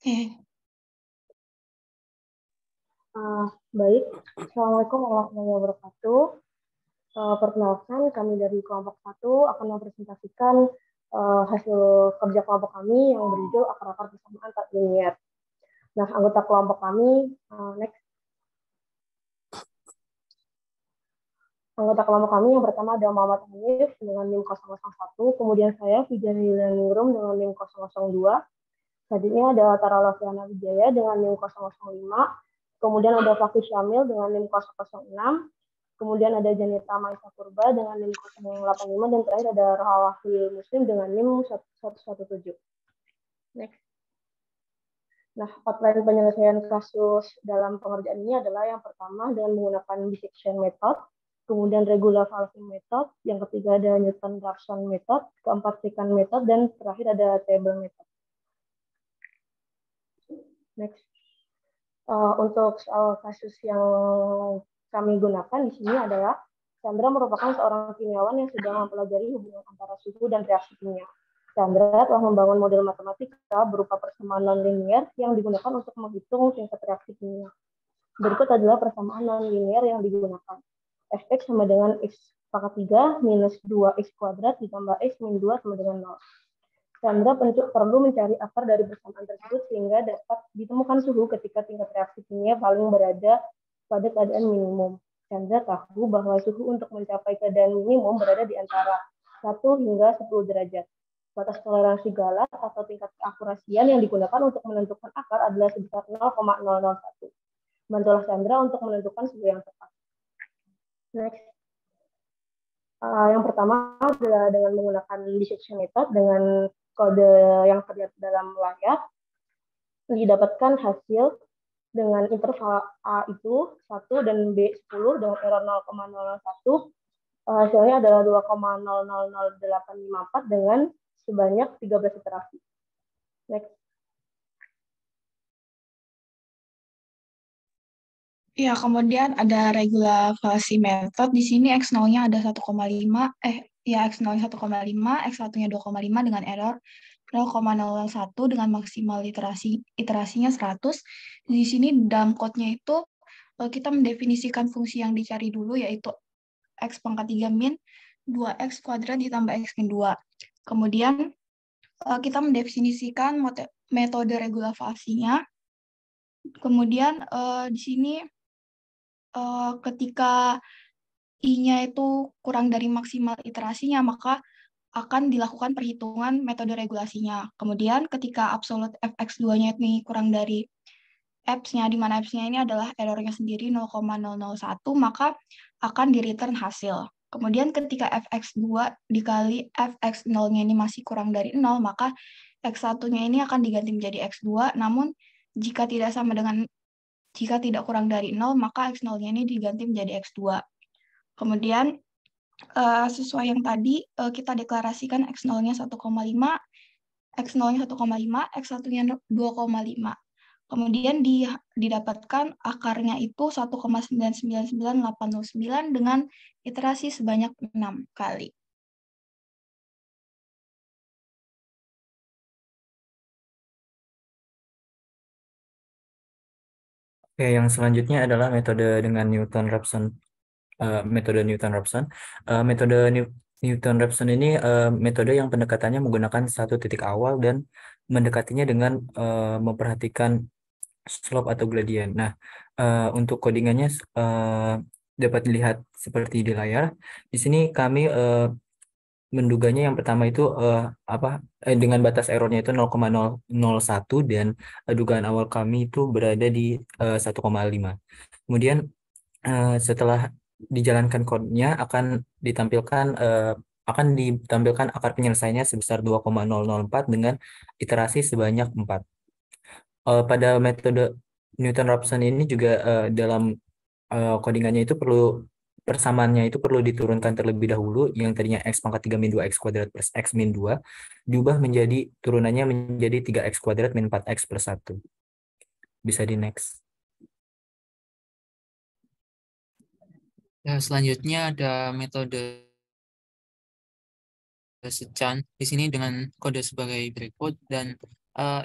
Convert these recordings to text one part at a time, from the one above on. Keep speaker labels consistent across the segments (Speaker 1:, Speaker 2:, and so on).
Speaker 1: Oke.
Speaker 2: Baik, Assalamualaikum warahmatullahi wabarakatuh. Perkenalkan, kami dari kelompok 1 akan mempresentasikan hasil kerja kelompok kami yang berjudul akar-akar persamaan tak linier. Nah, anggota kelompok kami, next. Anggota kelompok kami yang pertama ada Muhammad Hanif dengan NIM 001, kemudian saya, Fijani Ningrum dengan NIM 002, selanjutnya ada Tara Lafiana Wijaya dengan NIM 005, kemudian ada Fakih Syamil dengan NIM 006, kemudian ada Janita Maisa Purba dengan NIM 085, dan terakhir ada Rahawahil Muslim dengan NIM 117. Next. Nah, outline penyelesaian kasus dalam pengerjaan ini adalah yang pertama dengan menggunakan dissection method, kemudian regular valving method, yang ketiga ada Newton-Raphson method, keempat secant method, dan terakhir ada table method. Next. Untuk soal kasus yang kami gunakan di sini adalah Chandra merupakan seorang kimiawan yang sedang mempelajari hubungan antara suhu dan reaksi kimia. Chandra telah membangun model matematika berupa persamaan non-linier yang digunakan untuk menghitung tingkat reaksi kimia. Berikut adalah persamaan non-linier yang digunakan. Fx sama dengan x pangkat 3 minus 2x kuadrat ditambah x min 2 sama dengan 0. Chandra perlu mencari akar dari persamaan tersebut sehingga dapat ditemukan suhu ketika tingkat reaksi kimia paling berada pada keadaan minimum. Chandra tahu bahwa suhu untuk mencapai keadaan minimum berada di antara 1 hingga 10 derajat. Batas toleransi Galat atau tingkat keakurasian yang digunakan untuk menentukan akar adalah sebesar 0,001. Bantulah Chandra untuk menentukan suhu yang tepat. Next. Yang pertama adalah dengan menggunakan dissection method dengan kode yang terlihat dalam layar. Didapatkan hasil dengan interval A itu 1 dan B 10 dengan error 0,001. Hasilnya adalah 2,000854 dengan sebanyak 13 iterasi. Next.
Speaker 1: Ya, kemudian ada regulasi method. Di sini X0-nya ada 1,5, X0-nya 1,5, X1-nya 2,5 dengan error 0,01 dengan maksimal iterasinya 100. Di sini dalam code-nya itu kita mendefinisikan fungsi yang dicari dulu, yaitu X pangkat 3 min 2X kuadrat ditambah X min 2. Kemudian kita mendefinisikan metode regulasinya. Kemudian di sini ketika I-nya itu kurang dari maksimal iterasinya, maka akan dilakukan perhitungan metode regulasinya. Kemudian ketika absolute fx2-nya ini kurang dari Fs-nya, di mana Fs-nya ini adalah errornya sendiri 0,001, maka akan di-return hasil. Kemudian ketika fx2 dikali fx0-nya ini masih kurang dari 0, maka x1-nya ini akan diganti menjadi x2, namun jika tidak kurang dari 0, maka X0-nya ini diganti menjadi X2. Kemudian, sesuai yang tadi, kita deklarasikan X0-nya 1,5, X0-nya 1,5, X1-nya 2,5. Kemudian didapatkan akarnya itu 1,99989 dengan iterasi sebanyak 6 kali.
Speaker 3: Oke, yang selanjutnya adalah metode dengan Newton-Raphson. Metode Newton-Raphson. Metode Newton-Raphson ini metode yang pendekatannya menggunakan satu titik awal dan mendekatinya dengan memperhatikan slope atau gradient. Nah, untuk codingannya dapat dilihat seperti di layar. Di sini kami menduganya yang pertama itu dengan batas errornya itu 0,001 dan dugaan awal kami itu berada di 1,5. Kemudian setelah dijalankan kodenya akan ditampilkan akar penyelesaiannya sebesar 2,004 dengan iterasi sebanyak 4. Pada metode Newton-Raphson ini juga dalam codingannya itu persamaannya itu perlu diturunkan terlebih dahulu, yang tadinya X pangkat 3 min 2X kuadrat plus X min 2 diubah menjadi turunannya menjadi 3X kuadrat min 4X plus 1. Bisa di next.
Speaker 4: Ya, selanjutnya ada metode secant di sini dengan kode sebagai berikut, dan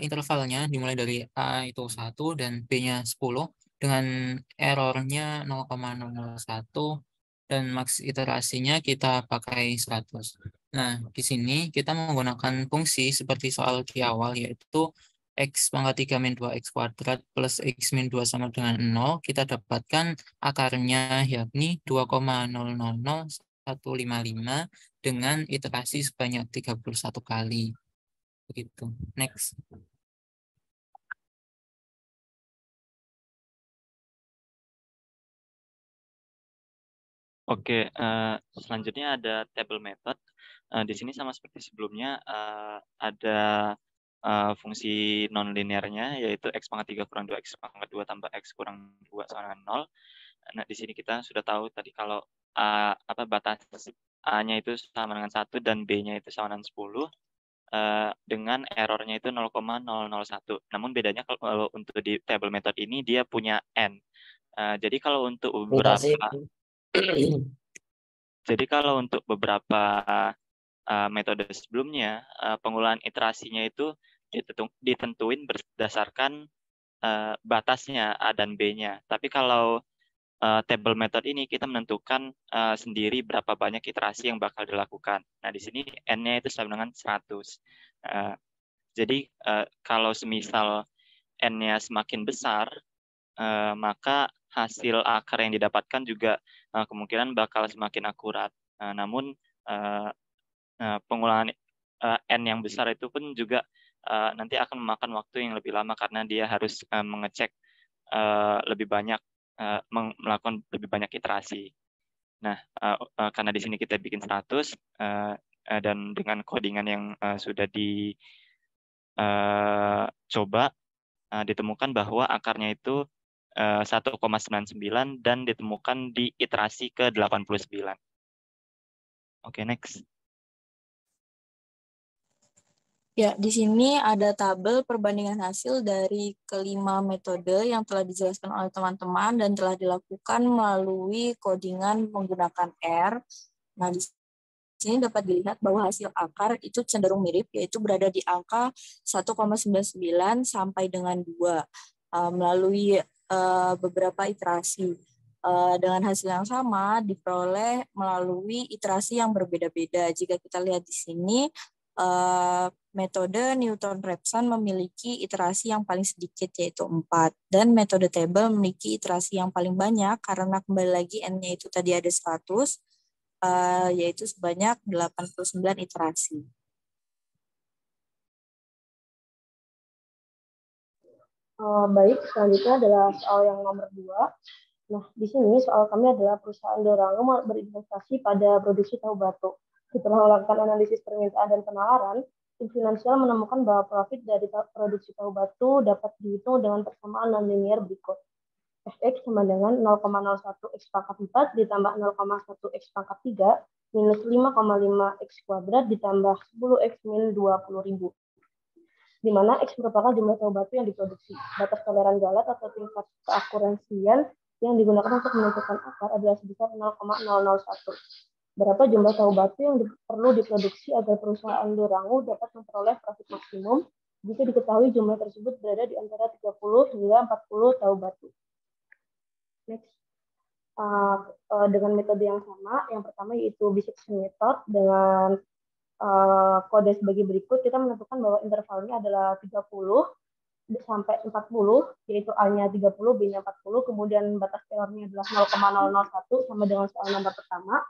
Speaker 4: intervalnya dimulai dari A itu 1 dan B-nya 10 dengan errornya 0,001 dan maks iterasinya kita pakai 100. Nah, di sini kita menggunakan fungsi seperti soal di awal, yaitu X pangkat 3 min 2 X kuadrat plus X min 2 sama dengan 0. Kita dapatkan akarnya yakni 2,000155 dengan iterasi sebanyak 31 kali. Begitu. Next.
Speaker 5: Oke, selanjutnya ada table method. Di sini sama seperti sebelumnya, ada fungsi non-linearnya, yaitu X pangkat 3 kurang 2 X pangkat 2 tambah X kurang 2 sama dengan 0. Nah, di sini kita sudah tahu tadi kalau batas A-nya itu sama dengan 1 dan B-nya itu sama dengan 10, dengan errornya itu 0,001. Namun bedanya kalau untuk di table method ini dia punya N. Jadi kalau untuk beberapa metode sebelumnya, pengulahan iterasinya itu ditentuin berdasarkan batasnya A dan B-nya. Tapi kalau table method ini kita menentukan sendiri berapa banyak iterasi yang bakal dilakukan. Nah, di sini N-nya itu sama dengan 100. Jadi kalau semisal N-nya semakin besar, maka hasil akar yang didapatkan juga kemungkinan bakal semakin akurat. Namun pengolahan N yang besar itu pun juga nanti akan memakan waktu yang lebih lama karena dia harus mengecek lebih banyak, melakukan lebih banyak iterasi. Nah, karena di sini kita bikin 100 dan dengan codingan yang sudah dicoba, ditemukan bahwa akarnya itu 1,99 dan ditemukan di iterasi ke-89. Oke, next.
Speaker 6: Ya, di sini ada tabel perbandingan hasil dari kelima metode yang telah dijelaskan oleh teman-teman dan telah dilakukan melalui codingan menggunakan R. Nah, di sini dapat dilihat bahwa hasil akar itu cenderung mirip, yaitu berada di angka 1,99 sampai dengan 2 melalui beberapa iterasi. Dengan hasil yang sama diperoleh melalui iterasi yang berbeda-beda. Jika kita lihat di sini, metode Newton-Raphson memiliki iterasi yang paling sedikit, yaitu 4. Dan metode table memiliki iterasi yang paling banyak, karena kembali lagi N-nya itu tadi ada 100, yaitu sebanyak 89 iterasi.
Speaker 2: Baik, selanjutnya adalah soal yang nomor 2. Nah, di sini soal kami adalah perusahaan Dorango berinvestasi pada produksi tahu batu. Setelah melakukan analisis permintaan dan penawaran, tim finansial menemukan bahwa profit dari produksi tahu batu dapat dihitung dengan persamaan non-linear berikut. Fx sama dengan 0,01 X pangkat 4 ditambah 0,1 X pangkat 3 minus 5,5 X kuadrat ditambah 10 X min 20.000. Di mana X merupakan jumlah tahu batu yang diproduksi. Batas toleran Galat atau tingkat keakurasian yang digunakan untuk menentukan akar adalah sebesar 0,001. Berapa jumlah tahu batu yang perlu diproduksi agar perusahaan Dorango dapat memperoleh profit maksimum jika diketahui jumlah tersebut berada di antara 30 hingga 40 tahu batu. Next. Dengan metode yang sama, yang pertama yaitu bisection method dengan kode sebagai berikut. Kita menentukan bahwa intervalnya adalah 30 sampai 40, yaitu A-nya 30, B-nya 40, kemudian batas error-nya adalah 0,001 sama dengan soal nomor pertama.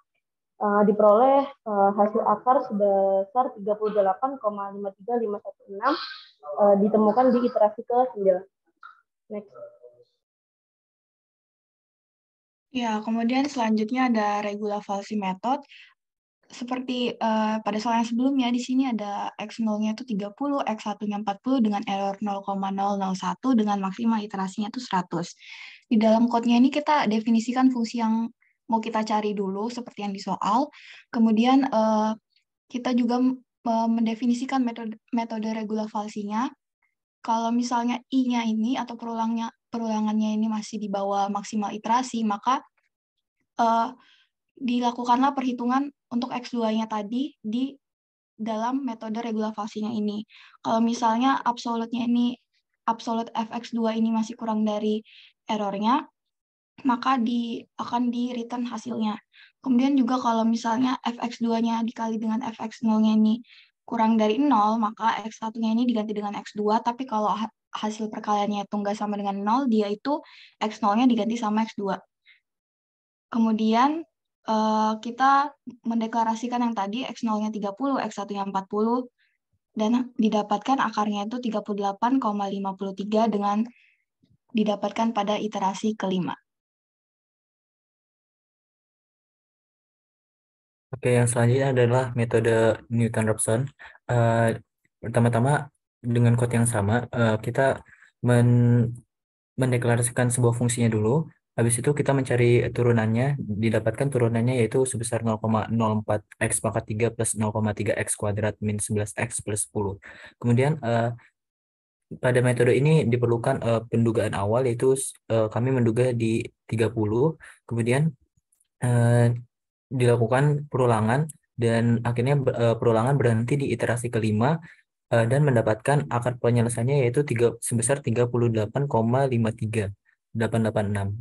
Speaker 2: Diperoleh hasil akar sebesar 38,53516 ditemukan di iterasi ke-9. Next.
Speaker 1: Ya, kemudian selanjutnya ada regular-Falsi method. Seperti pada soal yang sebelumnya, di sini ada X0-nya itu 30, X1-nya 40 dengan error 0,001 dengan maksimal iterasinya itu 100. Di dalam code-nya ini kita definisikan fungsi yang mau kita cari dulu, seperti yang di soal. Kemudian kita juga mendefinisikan metode regular falsinya. Kalau misalnya I-nya ini atau perulangannya ini masih di bawah maksimal iterasi, maka dilakukanlah perhitungan untuk X2-nya tadi di dalam metode regulasinya ini. Kalau misalnya absolute fx2 ini masih kurang dari errornya, maka akan di return hasilnya. Kemudian juga kalau misalnya fx2-nya dikali dengan fx0-nya ini kurang dari 0, maka x1-nya ini diganti dengan x2, tapi kalau hasil perkaliannya itu nggak sama dengan 0, dia itu x0-nya diganti sama x2. Kemudian kita mendeklarasikan yang tadi x0-nya 30, x1-nya 40, dan didapatkan akarnya itu 38,53 dengan didapatkan pada iterasi kelima.
Speaker 3: Oke, yang selanjutnya adalah metode Newton-Raphson. Pertama-tama dengan code yang sama, kita mendeklarasikan sebuah fungsinya dulu. Habis itu kita mencari turunannya, didapatkan turunannya yaitu sebesar 0,04 x pangkat 3 plus 0,3 x kuadrat min 11 x plus 10. Kemudian pada metode ini diperlukan pendugaan awal, yaitu kami menduga di 30, kemudian dilakukan perulangan, dan akhirnya perulangan berhenti di iterasi kelima dan mendapatkan akar penyelesaiannya yaitu sebesar 38,53886.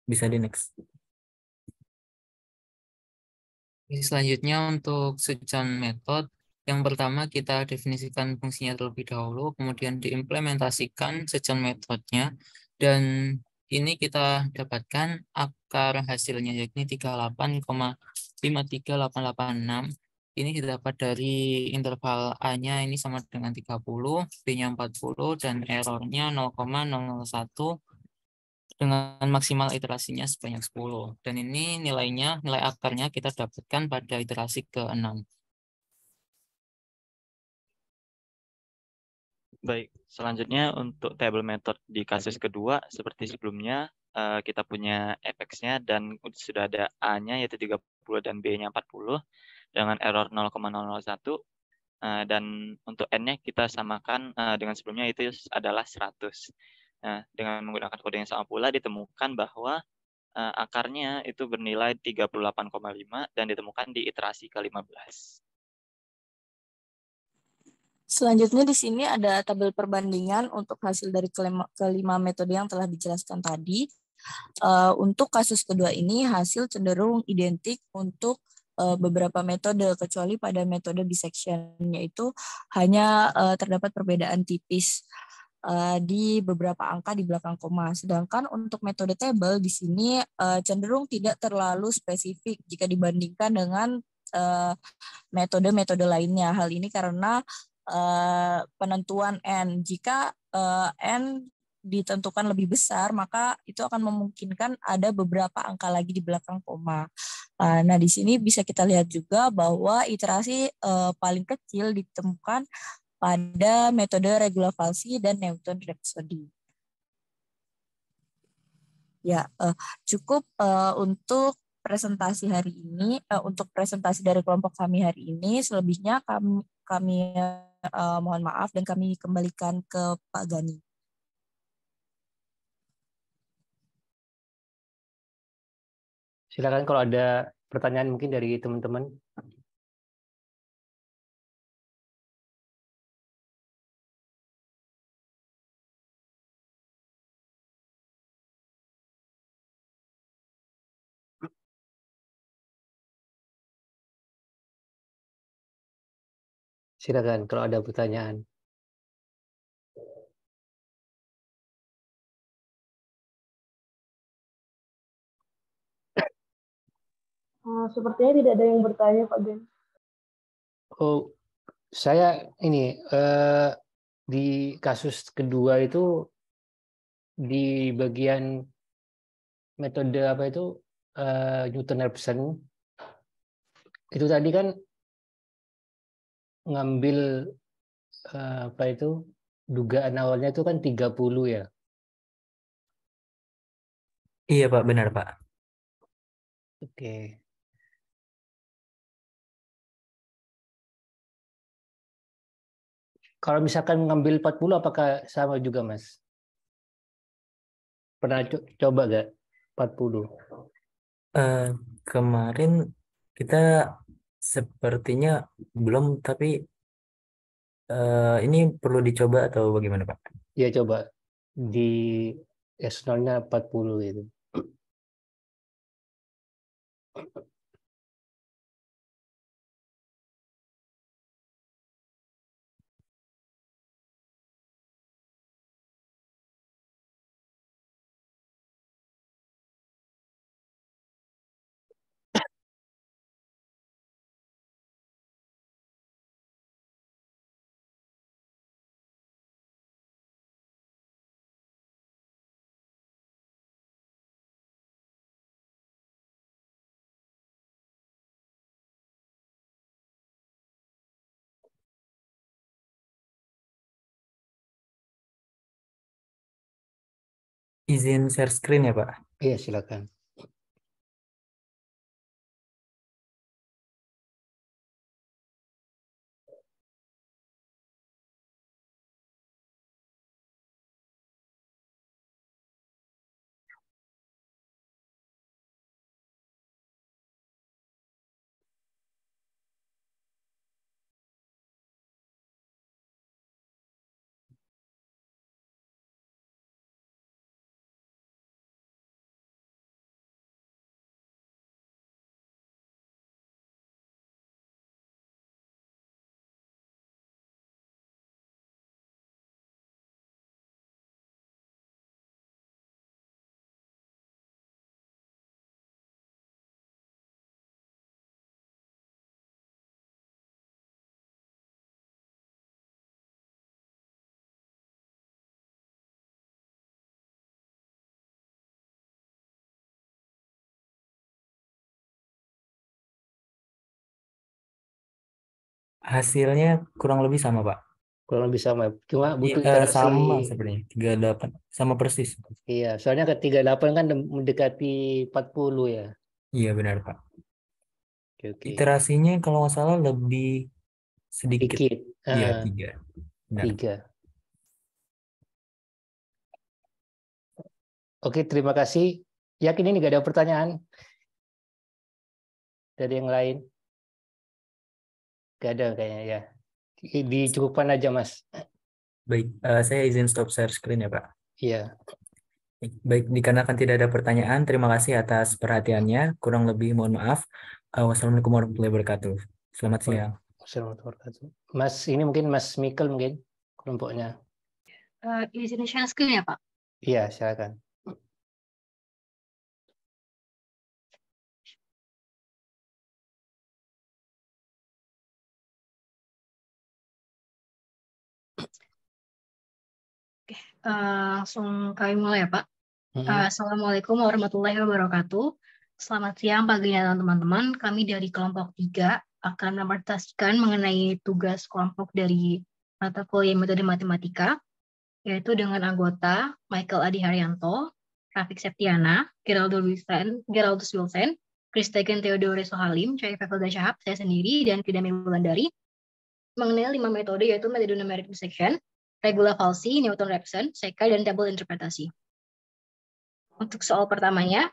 Speaker 3: Bisa di next.
Speaker 4: Selanjutnya untuk sejan metode, yang pertama kita definisikan fungsinya terlebih dahulu, kemudian diimplementasikan sejan metodenya, dan ini kita dapatkan akar hasilnya yakni 38,53886. Ini didapat dari interval A-nya ini sama dengan 30, B-nya 40, dan errornya 0,001 dengan maksimal iterasinya sebanyak 10. Dan ini nilai akarnya kita dapatkan pada iterasi ke-6.
Speaker 5: Baik, selanjutnya untuk table method di kasus kedua, seperti sebelumnya, kita punya fx-nya dan sudah ada A-nya yaitu 30 dan B-nya 40 dengan error 0,001. Dan untuk N-nya kita samakan dengan sebelumnya, itu adalah 100. Nah, dengan menggunakan kode yang sama pula ditemukan bahwa akarnya itu bernilai 38,5 dan ditemukan di iterasi ke-15.
Speaker 6: Selanjutnya di sini ada tabel perbandingan untuk hasil dari kelima metode yang telah dijelaskan tadi. Untuk kasus kedua ini hasil cenderung identik untuk beberapa metode, kecuali pada metode dissection, yaitu hanya terdapat perbedaan tipis di beberapa angka di belakang koma. Sedangkan untuk metode table di sini cenderung tidak terlalu spesifik jika dibandingkan dengan metode-metode lainnya. Hal ini karena penentuan N. Jika N ditentukan lebih besar, maka itu akan memungkinkan ada beberapa angka lagi di belakang koma. Nah, di sini bisa kita lihat juga bahwa iterasi paling kecil ditemukan pada metode Regular-Falsi dan Newton-Rhapsody. Ya, cukup untuk presentasi hari ini, untuk presentasi dari kelompok kami hari ini. Selebihnya kami mohon maaf dan kami kembalikan ke Pak Gani.
Speaker 7: Silakan kalau ada pertanyaan mungkin dari teman-teman. Silakan kalau ada pertanyaan.
Speaker 2: Sepertinya tidak ada yang bertanya, Pak Ben.
Speaker 7: Oh, saya ini di kasus kedua itu di bagian metode apa itu Newton-Raphson itu tadi kan ngambil apa itu dugaan awalnya itu kan 30 ya.
Speaker 3: Iya Pak, benar Pak.
Speaker 7: Oke. Kalau misalkan ngambil 40 apakah sama juga, Mas? Pernah coba gak 40?
Speaker 3: Kemarin Kita sepertinya belum, tapi ini perlu dicoba atau bagaimana, Pak?
Speaker 7: Ya coba di S0-nya 40 itu.
Speaker 3: Izin share screen ya, Pak?
Speaker 7: Iya, silakan.
Speaker 3: Hasilnya kurang lebih sama, Pak.
Speaker 7: Kurang lebih sama. Cuma butuh
Speaker 3: Iya,
Speaker 7: interaksi.
Speaker 3: sama sebenarnya. 38 sama persis.
Speaker 7: Iya, soalnya ke 38 kan mendekati 40 ya.
Speaker 3: Iya, benar, Pak.
Speaker 7: Oke, oke.
Speaker 3: Iterasinya kalau nggak salah lebih sedikit.
Speaker 7: Dikit.
Speaker 3: Iya,
Speaker 7: Ah,
Speaker 3: 3. Benar.
Speaker 7: 3. Oke, terima kasih. Yakin ini nggak ada pertanyaan dari yang lain? Nggak ada kayaknya ya. Dicukupkan aja, Mas.
Speaker 3: Baik, saya izin stop share screen ya, Pak.
Speaker 7: Iya.
Speaker 3: Baik, dikarenakan tidak ada pertanyaan, terima kasih atas perhatiannya. Kurang lebih mohon maaf. Wassalamualaikum warahmatullahi wabarakatuh. Selamat siang.
Speaker 7: Assalamualaikum warahmatullahi wabarakatuh. Mas, ini mungkin Mas Mikel mungkin kelompoknya.
Speaker 8: Izin share screen ya, Pak?
Speaker 7: Iya, silakan.
Speaker 8: Oke, langsung kami mulai ya, Pak. Assalamualaikum warahmatullahi wabarakatuh. Selamat siang, pagi, dan teman-teman. Kami dari kelompok 3 akan mempresentasikan mengenai tugas kelompok dari mata kuliah metode matematika, yaitu dengan anggota Michael Adi Haryanto, Rafiq Septiana, Geraldus Wilson, Christegen Theodore Sohalim, Fakultas Syahab, saya sendiri, dan Kidami Wulandari, mengenai 5 metode, yaitu metode numeric dissection, regula falsi, Newton-Raphson, Sekai, dan tabel interpretasi. Untuk soal pertamanya,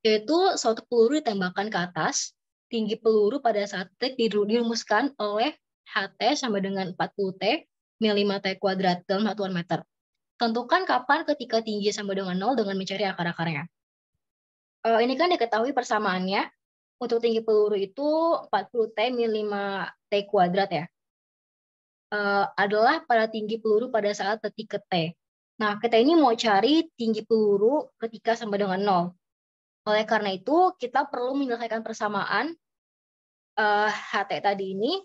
Speaker 8: yaitu suatu peluru ditembakkan ke atas, tinggi peluru pada saat dirumuskan oleh HT sama dengan 40T, mil 5T kuadrat dalam satuan meter. Tentukan kapan ketika tinggi sama dengan 0 dengan mencari akar-akarnya. Ini kan diketahui persamaannya, untuk tinggi peluru itu 40T mil 5T kuadrat ya. Adalah pada tinggi peluru pada saat detik ke T. Nah, kita ini mau cari tinggi peluru ketika sama dengan 0. Oleh karena itu, kita perlu menyelesaikan persamaan HT tadi ini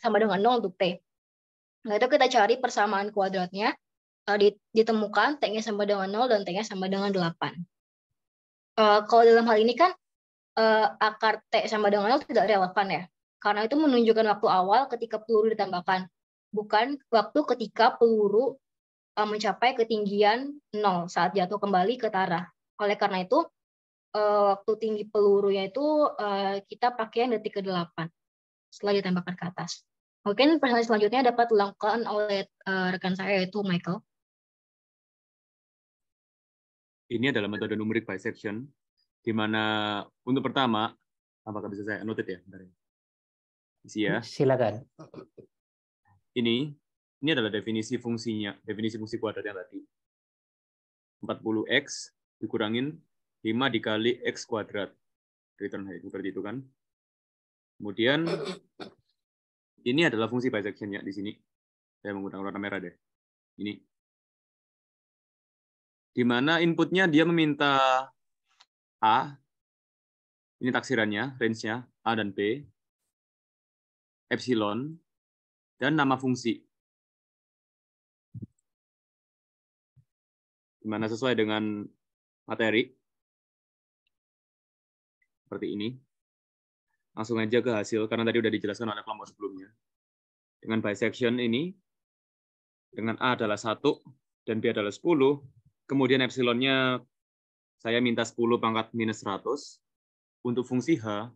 Speaker 8: sama dengan 0 untuk T. Nah, itu kita cari persamaan kuadratnya, ditemukan T-nya sama dengan 0 dan T-nya sama dengan 8. Kalau dalam hal ini kan, akar T sama dengan 0 tidak relevan ya, karena itu menunjukkan waktu awal ketika peluru ditembakkan, bukan waktu ketika peluru mencapai ketinggian 0 saat jatuh kembali ke tanah. Oleh karena itu, waktu tinggi pelurunya itu kita pakai yang detik ke-8 setelah ditembakkan ke atas. Mungkin presentasi selanjutnya dapat dilakukan oleh rekan saya, yaitu Michael.
Speaker 9: Ini adalah metode numeric bisection, di mana untuk pertama Apakah bisa saya annotate ya? Bentar. Isi ya.
Speaker 7: Silakan.
Speaker 9: Ini adalah definisi fungsinya, definisi fungsi kuadrat yang tadi. 40x dikurangin 5 dikali x kuadrat. Return height, seperti itu kan. Kemudian ini adalah fungsi bisection-nya di sini. Saya menggunakan warna merah deh. Ini. Di mana inputnya dia meminta A, ini taksirannya, range-nya, A dan B, epsilon, dan nama fungsi. Di mana sesuai dengan materi, seperti ini. Langsung aja ke hasil, karena tadi udah dijelaskan oleh kelompok sebelumnya. Dengan bisection ini, dengan A adalah 1, dan B adalah 10, kemudian epsilonnya saya minta 10 pangkat minus 100. Untuk fungsi H,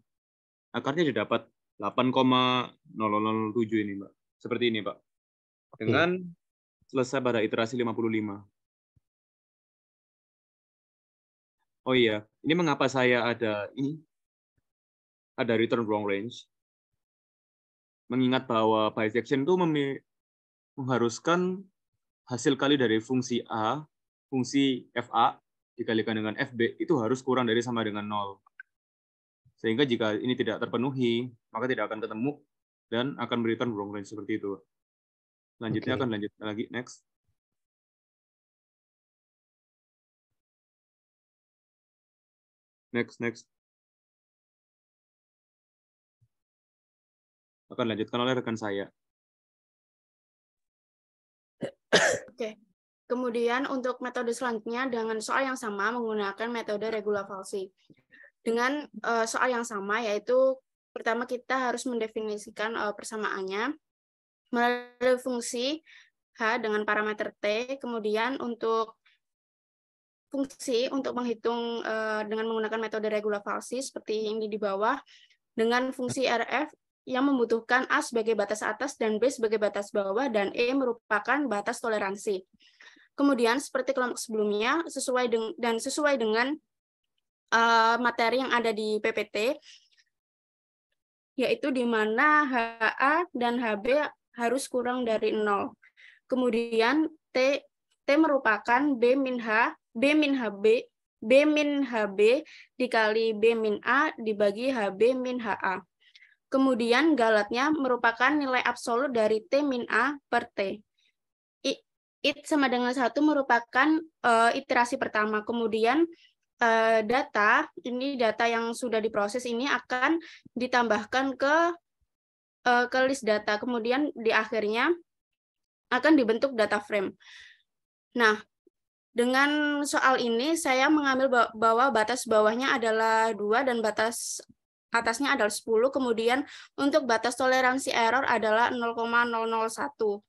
Speaker 9: akarnya didapat 8,0007 ini, Mbak. Seperti ini, Pak. Dengan selesai pada iterasi 55. Oh iya, ini mengapa saya ada return wrong range? Mengingat bahwa bisection itu mengharuskan hasil kali dari fungsi A, fungsi FA dikalikan dengan FB itu harus kurang dari sama dengan 0. Sehingga jika ini tidak terpenuhi, maka tidak akan ketemu dan akan memberikan wrong range seperti itu. Selanjutnya akan lanjutkan lagi, next. Next. Akan lanjutkan oleh rekan saya.
Speaker 10: Oke. Kemudian untuk metode selanjutnya dengan soal yang sama menggunakan metode regula falsi. Dengan soal yang sama, yaitu pertama kita harus mendefinisikan persamaannya melalui fungsi H dengan parameter T, kemudian untuk fungsi untuk menghitung dengan menggunakan metode regula falsi seperti yang di bawah, dengan fungsi RF yang membutuhkan A sebagai batas atas dan B sebagai batas bawah, dan E merupakan batas toleransi. Kemudian seperti kelompok sebelumnya, sesuai dengan materi yang ada di PPT, yaitu di mana HA dan HB harus kurang dari 0. Kemudian T merupakan B min HB dikali B min A dibagi HB min HA. Kemudian galatnya merupakan nilai absolut dari T min A per T. It sama dengan 1 merupakan iterasi pertama. Kemudian data yang sudah diproses ini akan ditambahkan ke list data. Kemudian di akhirnya akan dibentuk data frame. Nah, dengan soal ini saya mengambil bahwa batas bawahnya adalah 2 dan batas atasnya adalah 10. Kemudian untuk batas toleransi error adalah 0,001.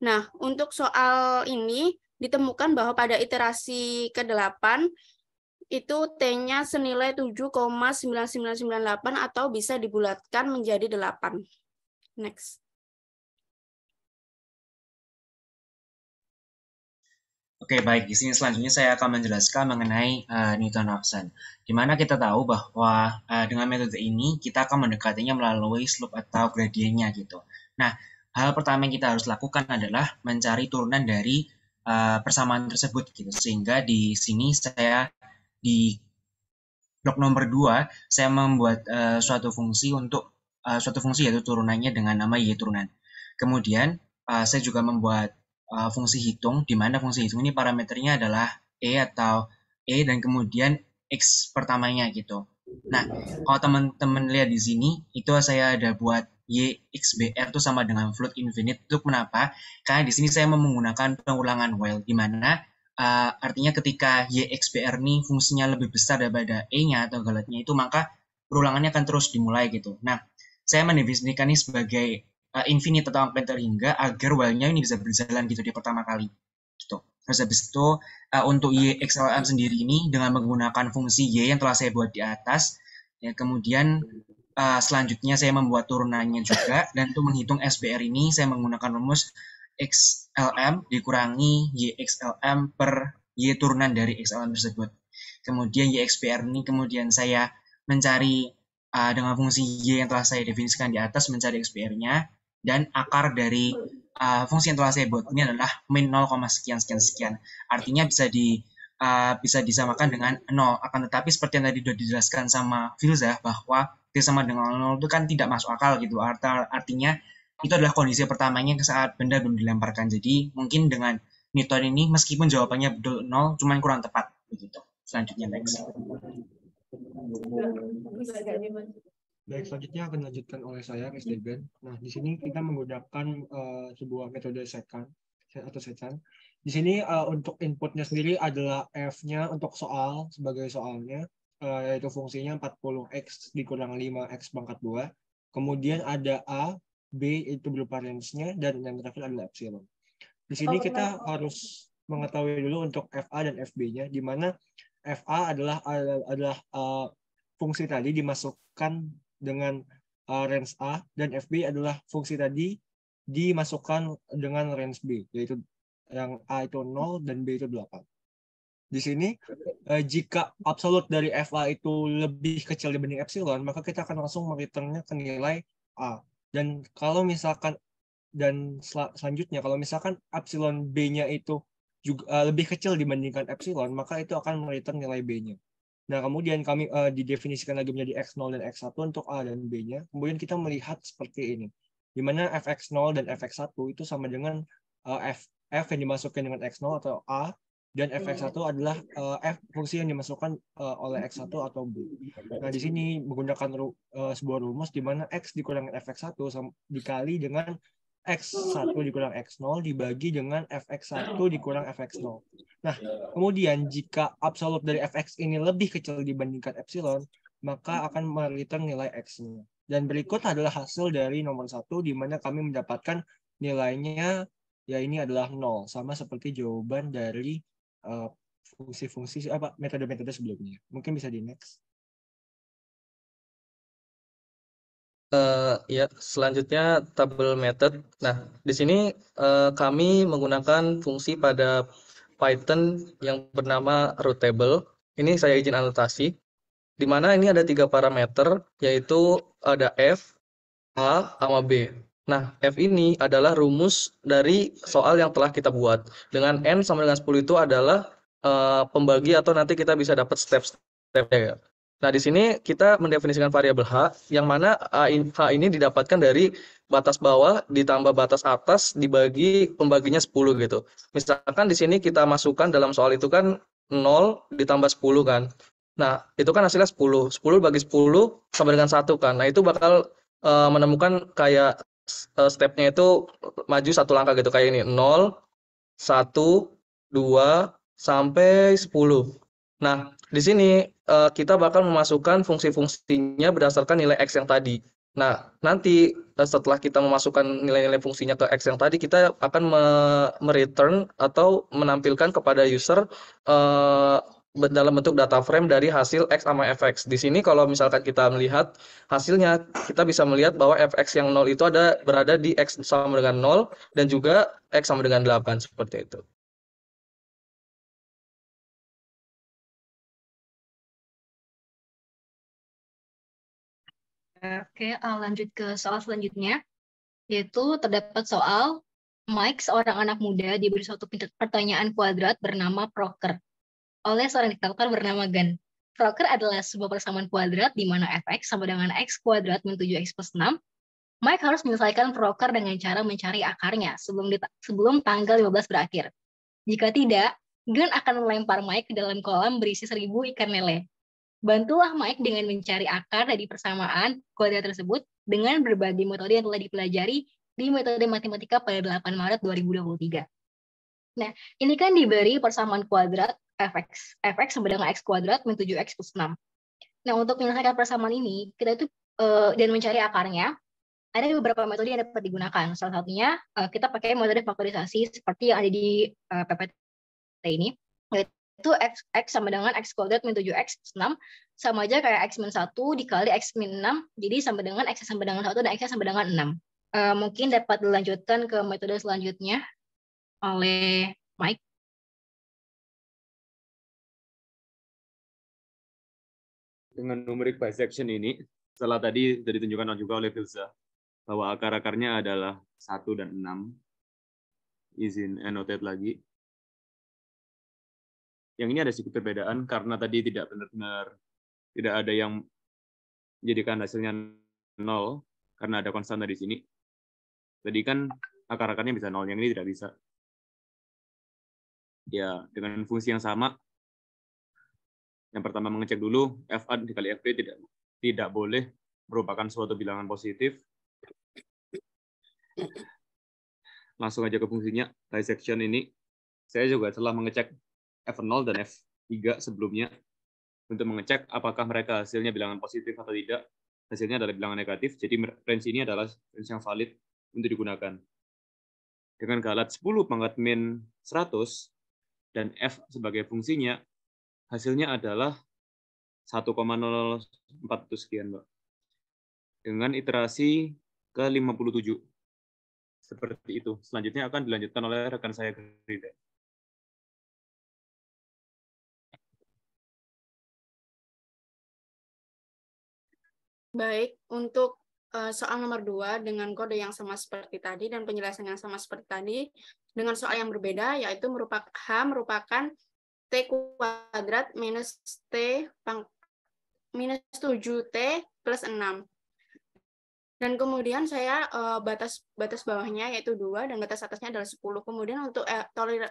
Speaker 10: Nah, untuk soal ini ditemukan bahwa pada iterasi ke-8 itu T-nya senilai 7,9998 atau bisa dibulatkan menjadi 8. Next.
Speaker 11: Oke, baik. Di sini selanjutnya saya akan menjelaskan mengenai Newton-Raphson. Di mana kita tahu bahwa dengan metode ini kita akan mendekatinya melalui slope atau gradiennya gitu. Nah, hal pertama yang kita harus lakukan adalah mencari turunan dari persamaan tersebut gitu. Sehingga di sini saya di blok nomor 2 saya membuat suatu fungsi yaitu turunannya dengan nama Y turunan. Kemudian saya juga membuat fungsi hitung, di mana fungsi hitung ini parameternya adalah E dan kemudian X pertamanya gitu. Nah, kalau teman-teman lihat di sini, itu saya ada buat YXBR itu sama dengan float infinite. Itu kenapa? Karena di sini saya menggunakan pengulangan while, di mana artinya ketika YXBR ini fungsinya lebih besar daripada E-nya atau galatnya itu, maka perulangannya akan terus dimulai gitu. Nah, saya mendefinisikan ini sebagai infinite atau angka terhingga agar while-nya ini bisa berjalan gitu di pertama kali. Gitu. Terus habis itu untuk YXLM sendiri ini dengan menggunakan fungsi Y yang telah saya buat di atas, ya, kemudian selanjutnya saya membuat turunannya juga, dan untuk menghitung SBR ini saya menggunakan rumus XLM dikurangi YXLM per Y turunan dari XLM tersebut. Kemudian YXBR ini kemudian saya mencari dengan fungsi Y yang telah saya definisikan di atas mencari XPR-nya, dan akar dari fungsi yang telah saya buat ini adalah min 0, sekian sekian sekian. Artinya bisa disamakan dengan 0. Akan tetapi seperti yang tadi sudah dijelaskan sama Filza bahwa disama dengan 0 itu kan tidak masuk akal gitu. Artinya itu adalah kondisi pertamanya saat benda belum dilemparkan. Jadi mungkin dengan Newton ini meskipun jawabannya betul 0, cuman kurang tepat begitu. Selanjutnya next.
Speaker 12: Baik, selanjutnya akan dilanjutkan oleh saya, Mas Deben. Nah, di sini kita menggunakan sebuah metode secant. Di sini untuk inputnya sendiri adalah F-nya untuk soal sebagai soalnya, yaitu fungsinya 40x dikurang 5x pangkat 2. Kemudian ada A, B itu berupa range-nya, dan yang terakhir adalah epsilon. Di sini kita harus mengetahui dulu untuk FA dan FB-nya, di mana FA adalah fungsi tadi dimasukkan dengan range A, dan FB adalah fungsi tadi dimasukkan dengan range B, yaitu yang A itu 0 dan B itu 8. Di sini, jika absolut dari FA itu lebih kecil dibanding epsilon, maka kita akan langsung mereturnnya ke nilai A. Dan kalau misalkan, selanjutnya, kalau misalkan epsilon B-nya itu juga lebih kecil dibandingkan epsilon, maka itu akan mereturn nilai B-nya. Nah, kemudian kami didefinisikan lagi menjadi X0 dan X1 untuk A dan B-nya. Kemudian kita melihat seperti ini, di mana fx0 dan fx1 itu sama dengan f yang dimasukkan dengan x0 atau A, dan fx1 adalah fungsi yang dimasukkan oleh x1 atau B. Nah, di sini menggunakan sebuah rumus di mana x dikurangi fx1 dikali dengan x1 dikurang x0 dibagi dengan fx1 dikurang fx0. Nah, kemudian jika absolut dari fx ini lebih kecil dibandingkan epsilon, maka akan mereturn nilai x-nya. Dan berikut adalah hasil dari nomor 1, di mana kami mendapatkan nilainya, ya ini adalah 0, sama seperti jawaban dari fungsi-fungsi metode-metode sebelumnya. Mungkin bisa di next.
Speaker 13: Ya, selanjutnya tabel method. Nah, di sini kami menggunakan fungsi pada Python yang bernama root table. Ini saya izin anotasi. Di mana ini ada 3 parameter, yaitu ada F, A, sama B. Nah, F ini adalah rumus dari soal yang telah kita buat. Dengan N sama dengan 10 itu adalah pembagi atau nanti kita bisa dapat step-stepnya. Nah, di sini kita mendefinisikan variabel H, yang mana H ini didapatkan dari batas bawah ditambah batas atas dibagi pembaginya 10 gitu. Misalkan di sini kita masukkan dalam soal itu kan 0 ditambah 10 kan. Nah, itu kan hasilnya 10. 10 bagi 10 sama dengan 1 kan. Nah, itu bakal menemukan kayak stepnya itu maju 1 langkah gitu. Kayak ini, 0, 1, 2, sampai 10. Nah, di sini kita bakal memasukkan fungsi-fungsinya berdasarkan nilai X yang tadi. Nah, nanti setelah kita memasukkan nilai-nilai fungsinya ke X yang tadi, kita akan mereturn atau menampilkan kepada user dalam bentuk data frame dari hasil X sama fx. Di sini kalau misalkan kita melihat hasilnya, kita bisa melihat bahwa fx yang 0 itu berada di X sama dengan 0 dan juga X sama dengan 8, seperti itu.
Speaker 8: Oke, lanjut ke soal selanjutnya, yaitu terdapat soal Mike, seorang anak muda, diberi suatu pertanyaan kuadrat bernama Proker oleh seorang diktator bernama Gan. Proker adalah sebuah persamaan kuadrat di mana fx sama dengan x kuadrat min 7x plus 6. Mike harus menyelesaikan Proker dengan cara mencari akarnya sebelum tanggal 15 berakhir. Jika tidak, Gan akan melempar Mike ke dalam kolam berisi 1000 ikan lele. Bantulah Mike dengan mencari akar dari persamaan kuadrat tersebut dengan berbagai metode yang telah dipelajari di metode matematika pada 8 Maret 2023. Nah, ini kan diberi persamaan kuadrat fx sama dengan x kuadrat min 7x plus 6. Nah, untuk menyelesaikan persamaan ini, kita itu dan mencari akarnya, ada beberapa metode yang dapat digunakan. Salah satunya, kita pakai metode faktorisasi seperti yang ada di PPT ini, itu x sama dengan x kuadrat min 7x plus 6, sama aja kayak x min 1 dikali x min 6, jadi sama dengan x sama dengan 1 dan x sama dengan 6. Mungkin dapat dilanjutkan ke metode selanjutnya oleh Mike.
Speaker 9: Dengan numerik bisection ini, setelah tadi sudah ditunjukkan juga oleh Filza bahwa akar-akarnya adalah 1 dan 6. Izin annotate lagi. Yang ini ada sedikit perbedaan karena tadi tidak benar-benar tidak ada yang menjadikan hasilnya 0 karena ada konstanta di sini. Tadi kan akar-akarnya bisa 0, yang ini tidak bisa. Ya, dengan fungsi yang sama. Yang pertama mengecek dulu FA dikali FB tidak boleh merupakan suatu bilangan positif. Langsung aja ke fungsinya. Dissection ini saya juga telah mengecek F0 dan F3 sebelumnya untuk mengecek apakah mereka hasilnya bilangan positif atau tidak. Hasilnya adalah bilangan negatif, jadi range ini adalah range yang valid untuk digunakan. Dengan galat 10 pangkat min 100 dan F sebagai fungsinya, hasilnya adalah 1,040 sekian, Mbak. Dengan iterasi ke 57. Seperti itu. Selanjutnya akan dilanjutkan oleh rekan saya, Grida.
Speaker 10: Baik, untuk soal nomor 2 dengan kode yang sama seperti tadi dan penjelasan yang sama seperti tadi, dengan soal yang berbeda, yaitu merupakan T kuadrat minus T minus 7T plus 6. Dan kemudian saya batas bawahnya yaitu 2 dan batas atasnya adalah 10. Kemudian untuk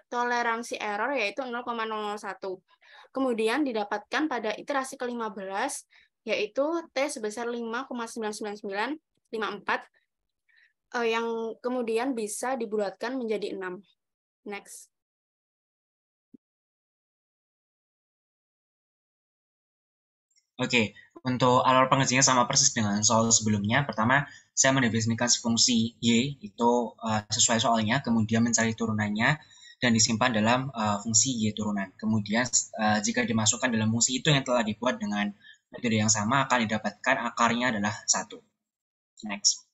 Speaker 10: toleransi error yaitu 0,001. Kemudian didapatkan pada iterasi ke-15 yaitu T sebesar 5,99954 yang kemudian bisa dibulatkan menjadi 6. Next.
Speaker 11: Oke, untuk alur pengerjanya sama persis dengan soal sebelumnya. Pertama, saya mendefinisikan fungsi Y itu sesuai soalnya, kemudian mencari turunannya, dan disimpan dalam fungsi Y turunan. Kemudian, jika dimasukkan dalam fungsi itu yang telah dibuat dengan metode yang sama, akan didapatkan akarnya adalah 1. Next.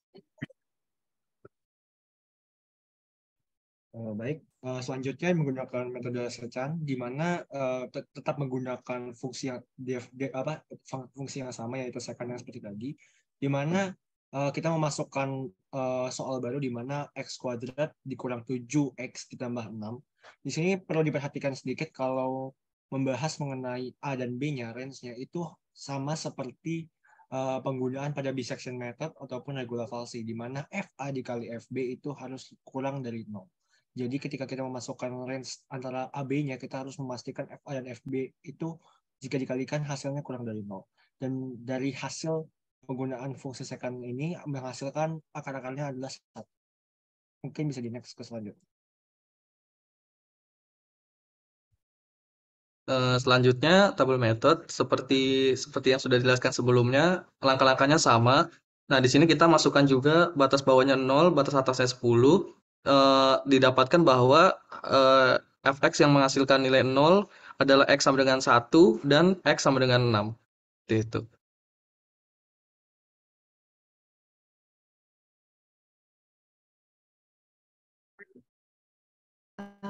Speaker 12: Baik, selanjutnya menggunakan metode Sechan, di mana tetap menggunakan fungsi yang fungsi yang sama yaitu secant yang seperti tadi, di mana kita memasukkan soal baru di mana x kuadrat dikurang 7x ditambah 6. Di sini perlu diperhatikan sedikit kalau membahas mengenai A dan B-nya, range-nya itu sama seperti penggunaan pada bisection method ataupun regula falsi, di mana FA dikali FB itu harus kurang dari 0. Jadi ketika kita memasukkan range antara AB-nya, kita harus memastikan FA dan FB itu jika dikalikan hasilnya kurang dari 0. Dan dari hasil penggunaan fungsi secant ini menghasilkan akar-akarnya adalah 1. Mungkin bisa di next ke selanjutnya.
Speaker 13: Selanjutnya, tabel method seperti yang sudah dijelaskan sebelumnya, langkah-langkahnya sama. Nah, di sini kita masukkan juga batas bawahnya 0, batas atasnya 10. Didapatkan bahwa fx yang menghasilkan nilai 0 adalah x sama dengan 1 dan x sama dengan 6. Itu.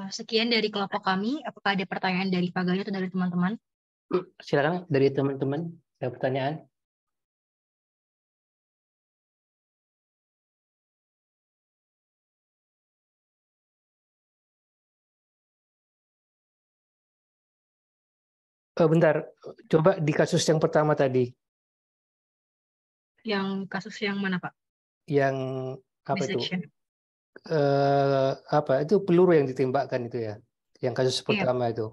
Speaker 8: Sekian dari kelompok kami. Apakah ada pertanyaan dari Pak Gayo atau dari teman-teman?
Speaker 7: Silakan dari teman-teman, ada pertanyaan? Bentar, coba di kasus yang pertama tadi.
Speaker 8: Yang kasus yang mana, Pak?
Speaker 7: Yang apa
Speaker 8: Dissection.
Speaker 7: itu? Apa itu peluru yang ditembakkan itu ya? Yang kasus pertama itu.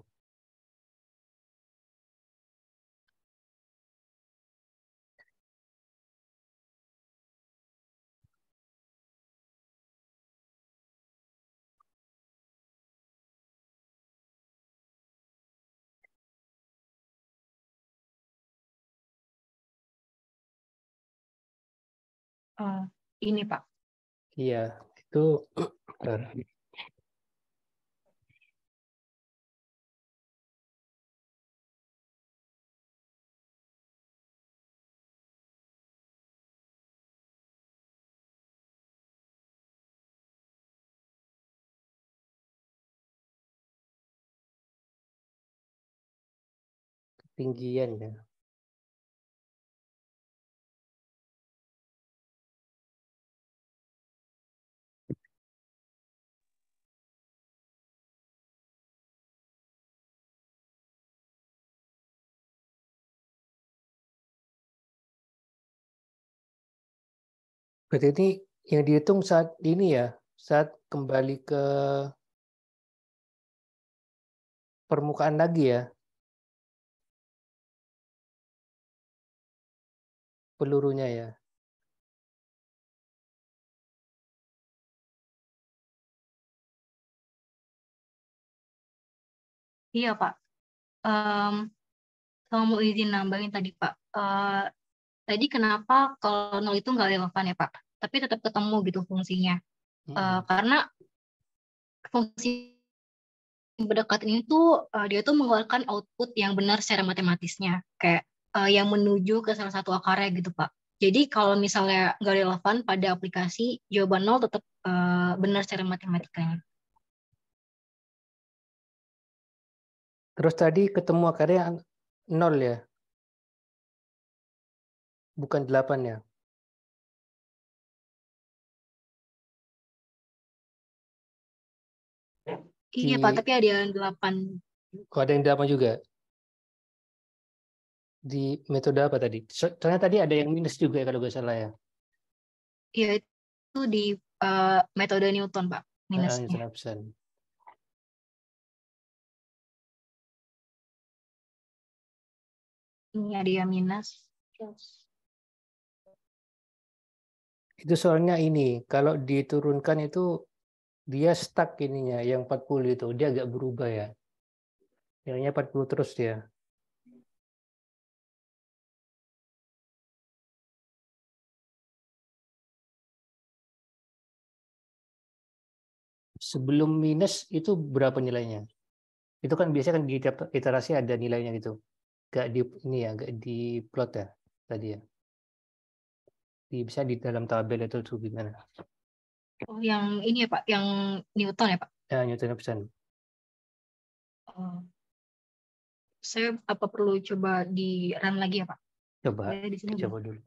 Speaker 8: Ini, Pak.
Speaker 7: Iya, itu ketinggian ya. Berarti ini yang dihitung saat ini ya, saat kembali ke permukaan lagi ya, pelurunya ya.
Speaker 8: Iya, Pak. Kalau mau izin nambahin tadi, Pak. Tadi kenapa kalau nol itu nggak relevan ya, Pak? Tapi tetap ketemu gitu fungsinya. Karena fungsi berdekatan ini tuh dia tuh mengeluarkan output yang benar secara matematisnya. Kayak yang menuju ke salah satu akarnya gitu, Pak. Jadi kalau misalnya nggak relevan pada aplikasi, jawaban nol tetap benar secara matematikanya.
Speaker 7: Terus tadi ketemu akarnya 0 ya? Bukan 8 ya?
Speaker 8: Iya, Pak, tapi ada yang 8.
Speaker 7: Oh, ada yang 8 juga? Di metode apa tadi? Soalnya tadi ada yang minus juga ya kalau nggak salah ya?
Speaker 8: Iya, itu di metode Newton, Pak, minusnya.
Speaker 7: Newton Raphson.
Speaker 8: Ini ada yang minus.
Speaker 7: Itu soalnya ini, kalau diturunkan itu dia stuck ininya, yang 40 itu. Dia agak berubah ya. Nilainya 40 terus dia. Sebelum minus itu berapa nilainya? Itu kan biasanya kan di tiap iterasi ada nilainya gitu. Gak di ini ya, gak di plot ya tadi ya. Bisa di dalam tabel itu tuh gimana?
Speaker 8: Oh, yang ini ya, Pak, yang Newton ya, Pak?
Speaker 7: Ya, Newton Raphson.
Speaker 8: Saya apa perlu coba di run lagi ya, Pak?
Speaker 7: Coba,
Speaker 8: di sini
Speaker 7: coba dulu.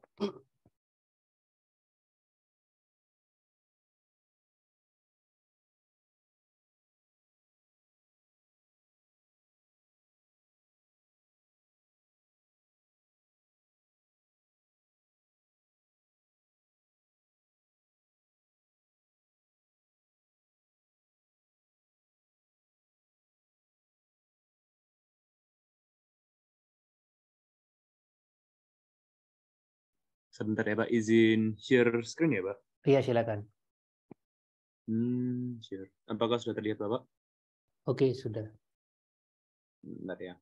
Speaker 9: Sebentar ya Pak, izin share screen ya Pak?
Speaker 7: Iya, silakan.
Speaker 9: Share. Apakah sudah terlihat Bapak?
Speaker 7: Oke, sudah.
Speaker 9: Bentar ya.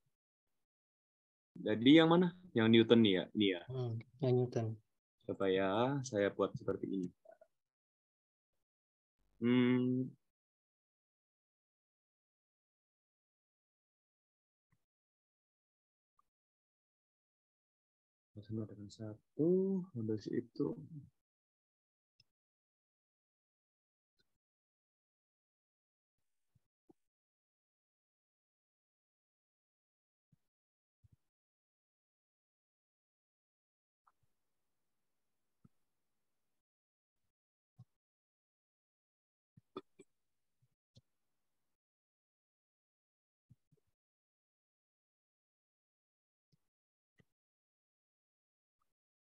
Speaker 9: Jadi yang mana? Yang Newton nih ya? Ini ya.
Speaker 7: Yang Newton.
Speaker 9: Coba ya, saya buat seperti ini. Sama dengan 1, habis itu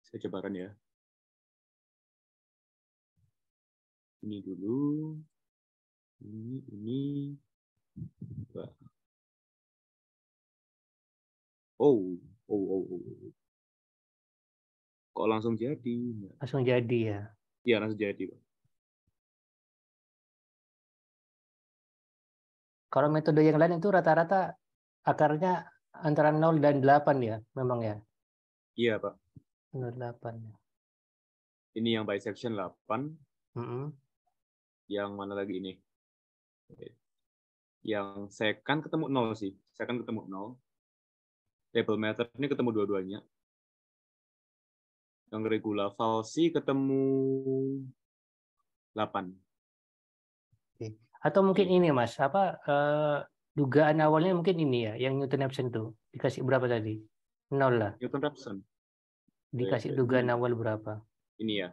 Speaker 9: saya coba kan ya. Ini dulu. Ini. Coba. Oh. Kok langsung jadi?
Speaker 7: Langsung jadi ya?
Speaker 9: Iya, langsung jadi, Pak.
Speaker 7: Kalau metode yang lain itu rata-rata akarnya antara 0 dan 8 ya, memang ya?
Speaker 9: Iya, Pak.
Speaker 7: 0, 8 ya.
Speaker 9: Ini yang bisection 8. Yang mana lagi ini? Yang second ketemu 0 sih. Second ketemu 0. Table method ini ketemu dua-duanya. Yang regula falsi ketemu 8.
Speaker 7: Oke. Atau mungkin ini Mas, dugaan awalnya mungkin ini ya, yang Newton Raphson tuh dikasih berapa tadi? 0 lah.
Speaker 9: Newton Raphson.
Speaker 7: Dikasih dugaan awal berapa?
Speaker 9: Ini ya.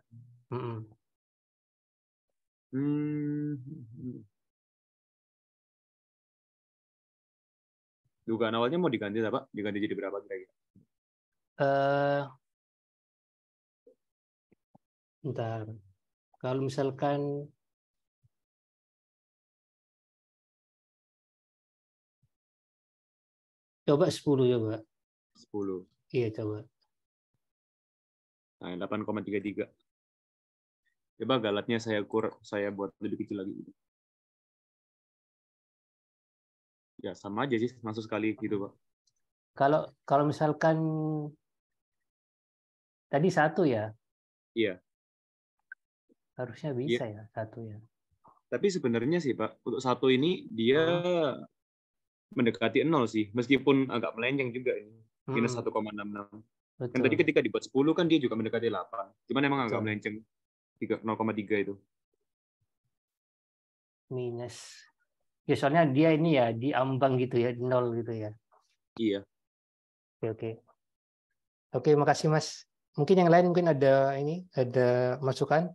Speaker 9: Dugaan awalnya mau diganti apa? Diganti jadi berapa kira-kira?
Speaker 7: Bentar. Kalau misalkan coba 10 coba.
Speaker 9: 10.
Speaker 7: Iya, coba.
Speaker 9: Nah, 8,33. Coba galatnya saya buat lebih kecil lagi. Ya, sama aja sih, masuk sekali gitu, Pak.
Speaker 7: Kalau misalkan tadi 1 ya?
Speaker 9: Iya.
Speaker 7: Harusnya bisa ya, 1 ya.
Speaker 9: Tapi sebenarnya sih, Pak, untuk 1 ini dia mendekati 0 sih, meskipun agak melenceng juga ini. Minus 1,66. Kan tadi ketika dibuat 10 kan dia juga mendekati 8. Cuman emang agak melenceng 0,3 itu.
Speaker 7: Minus. Ya soalnya dia ini ya diambang gitu ya, 0 gitu ya.
Speaker 9: Iya.
Speaker 7: Oke. Oke, makasih Mas. Mungkin yang lain mungkin ada masukan?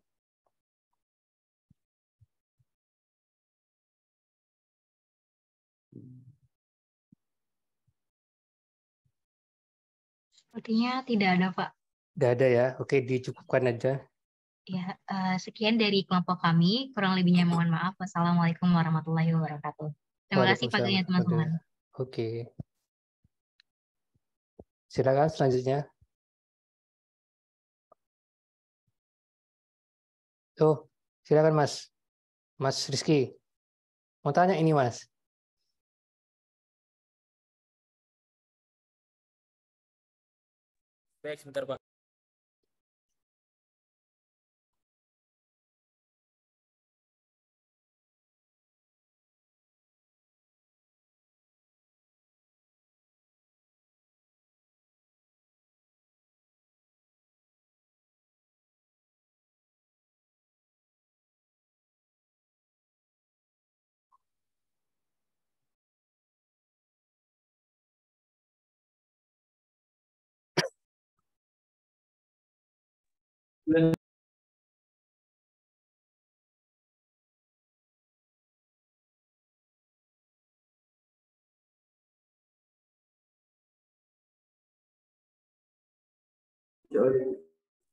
Speaker 8: Sepertinya tidak ada, Pak.
Speaker 7: Tidak ada ya. Oke, dicukupkan aja.
Speaker 8: Ya, sekian dari kelompok kami. Kurang lebihnya mohon maaf. Wassalamualaikum warahmatullahi wabarakatuh. Terima kasih paginya teman-teman.
Speaker 7: Oke. Silakan selanjutnya. Oh, silakan Mas. Mas Rizky. Mau tanya ini, Mas.
Speaker 3: Baik, sebentar, Pak.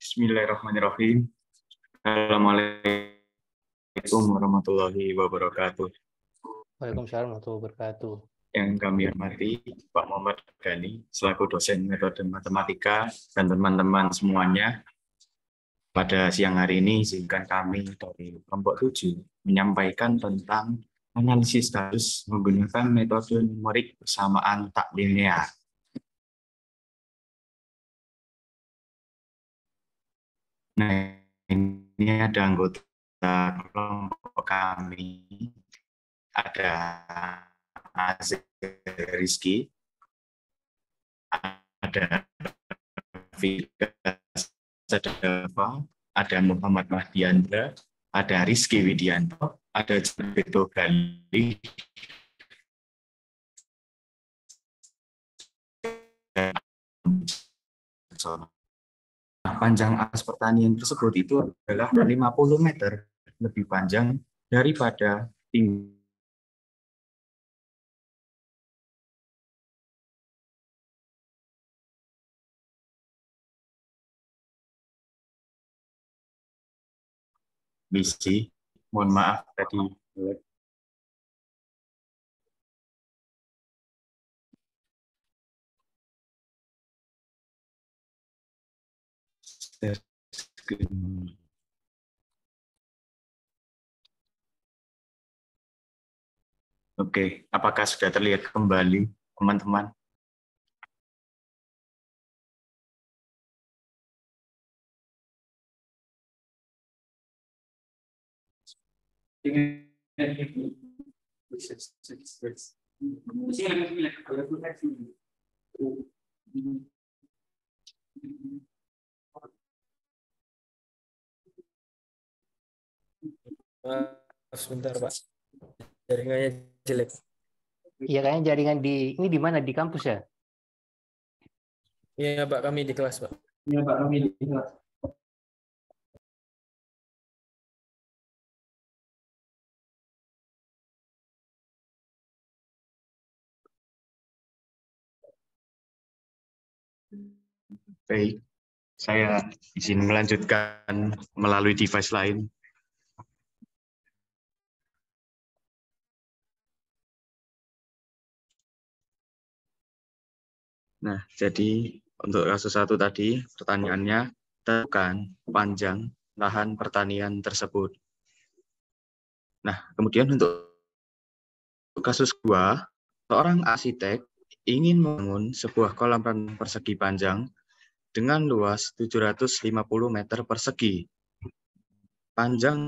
Speaker 9: Bismillahirrahmanirrahim. Assalamualaikum warahmatullahi wabarakatuh.
Speaker 7: Waalaikumsalam warahmatullahi wabarakatuh.
Speaker 9: Yang kami hormati Pak Muhammad Ghani selaku dosen metode matematika dan teman-teman semuanya. Pada siang hari ini izinkan kami dari kelompok 7 menyampaikan tentang analisis status menggunakan metode numerik persamaan tak linear. Nah, ini ada anggota kelompok kami, ada Azir Rizky, ada Vika Sadava, ada Muhammad Mahdiandra, ada Rizky Widianto, ada Jumbeto Gali, panjang alas pertanian tersebut itu adalah 50 meter lebih panjang daripada tinggi. Misi, mohon maaf tadi. Oke, apakah sudah terlihat kembali, teman-teman?
Speaker 3: Sebentar, Pak. Jaringannya jelek.
Speaker 7: Iya, kayaknya jaringan ini di mana? Di kampus ya?
Speaker 3: Iya, Pak, kami di kelas, Pak.
Speaker 7: Iya, Pak, kami di kelas.
Speaker 9: Baik, saya izin melanjutkan melalui device lain. Nah, jadi untuk kasus 1 tadi, pertanyaannya, tentukan panjang lahan pertanian tersebut. Nah, kemudian untuk kasus 2, seorang arsitek ingin membangun sebuah kolam renang persegi panjang dengan luas 750 meter persegi. Panjang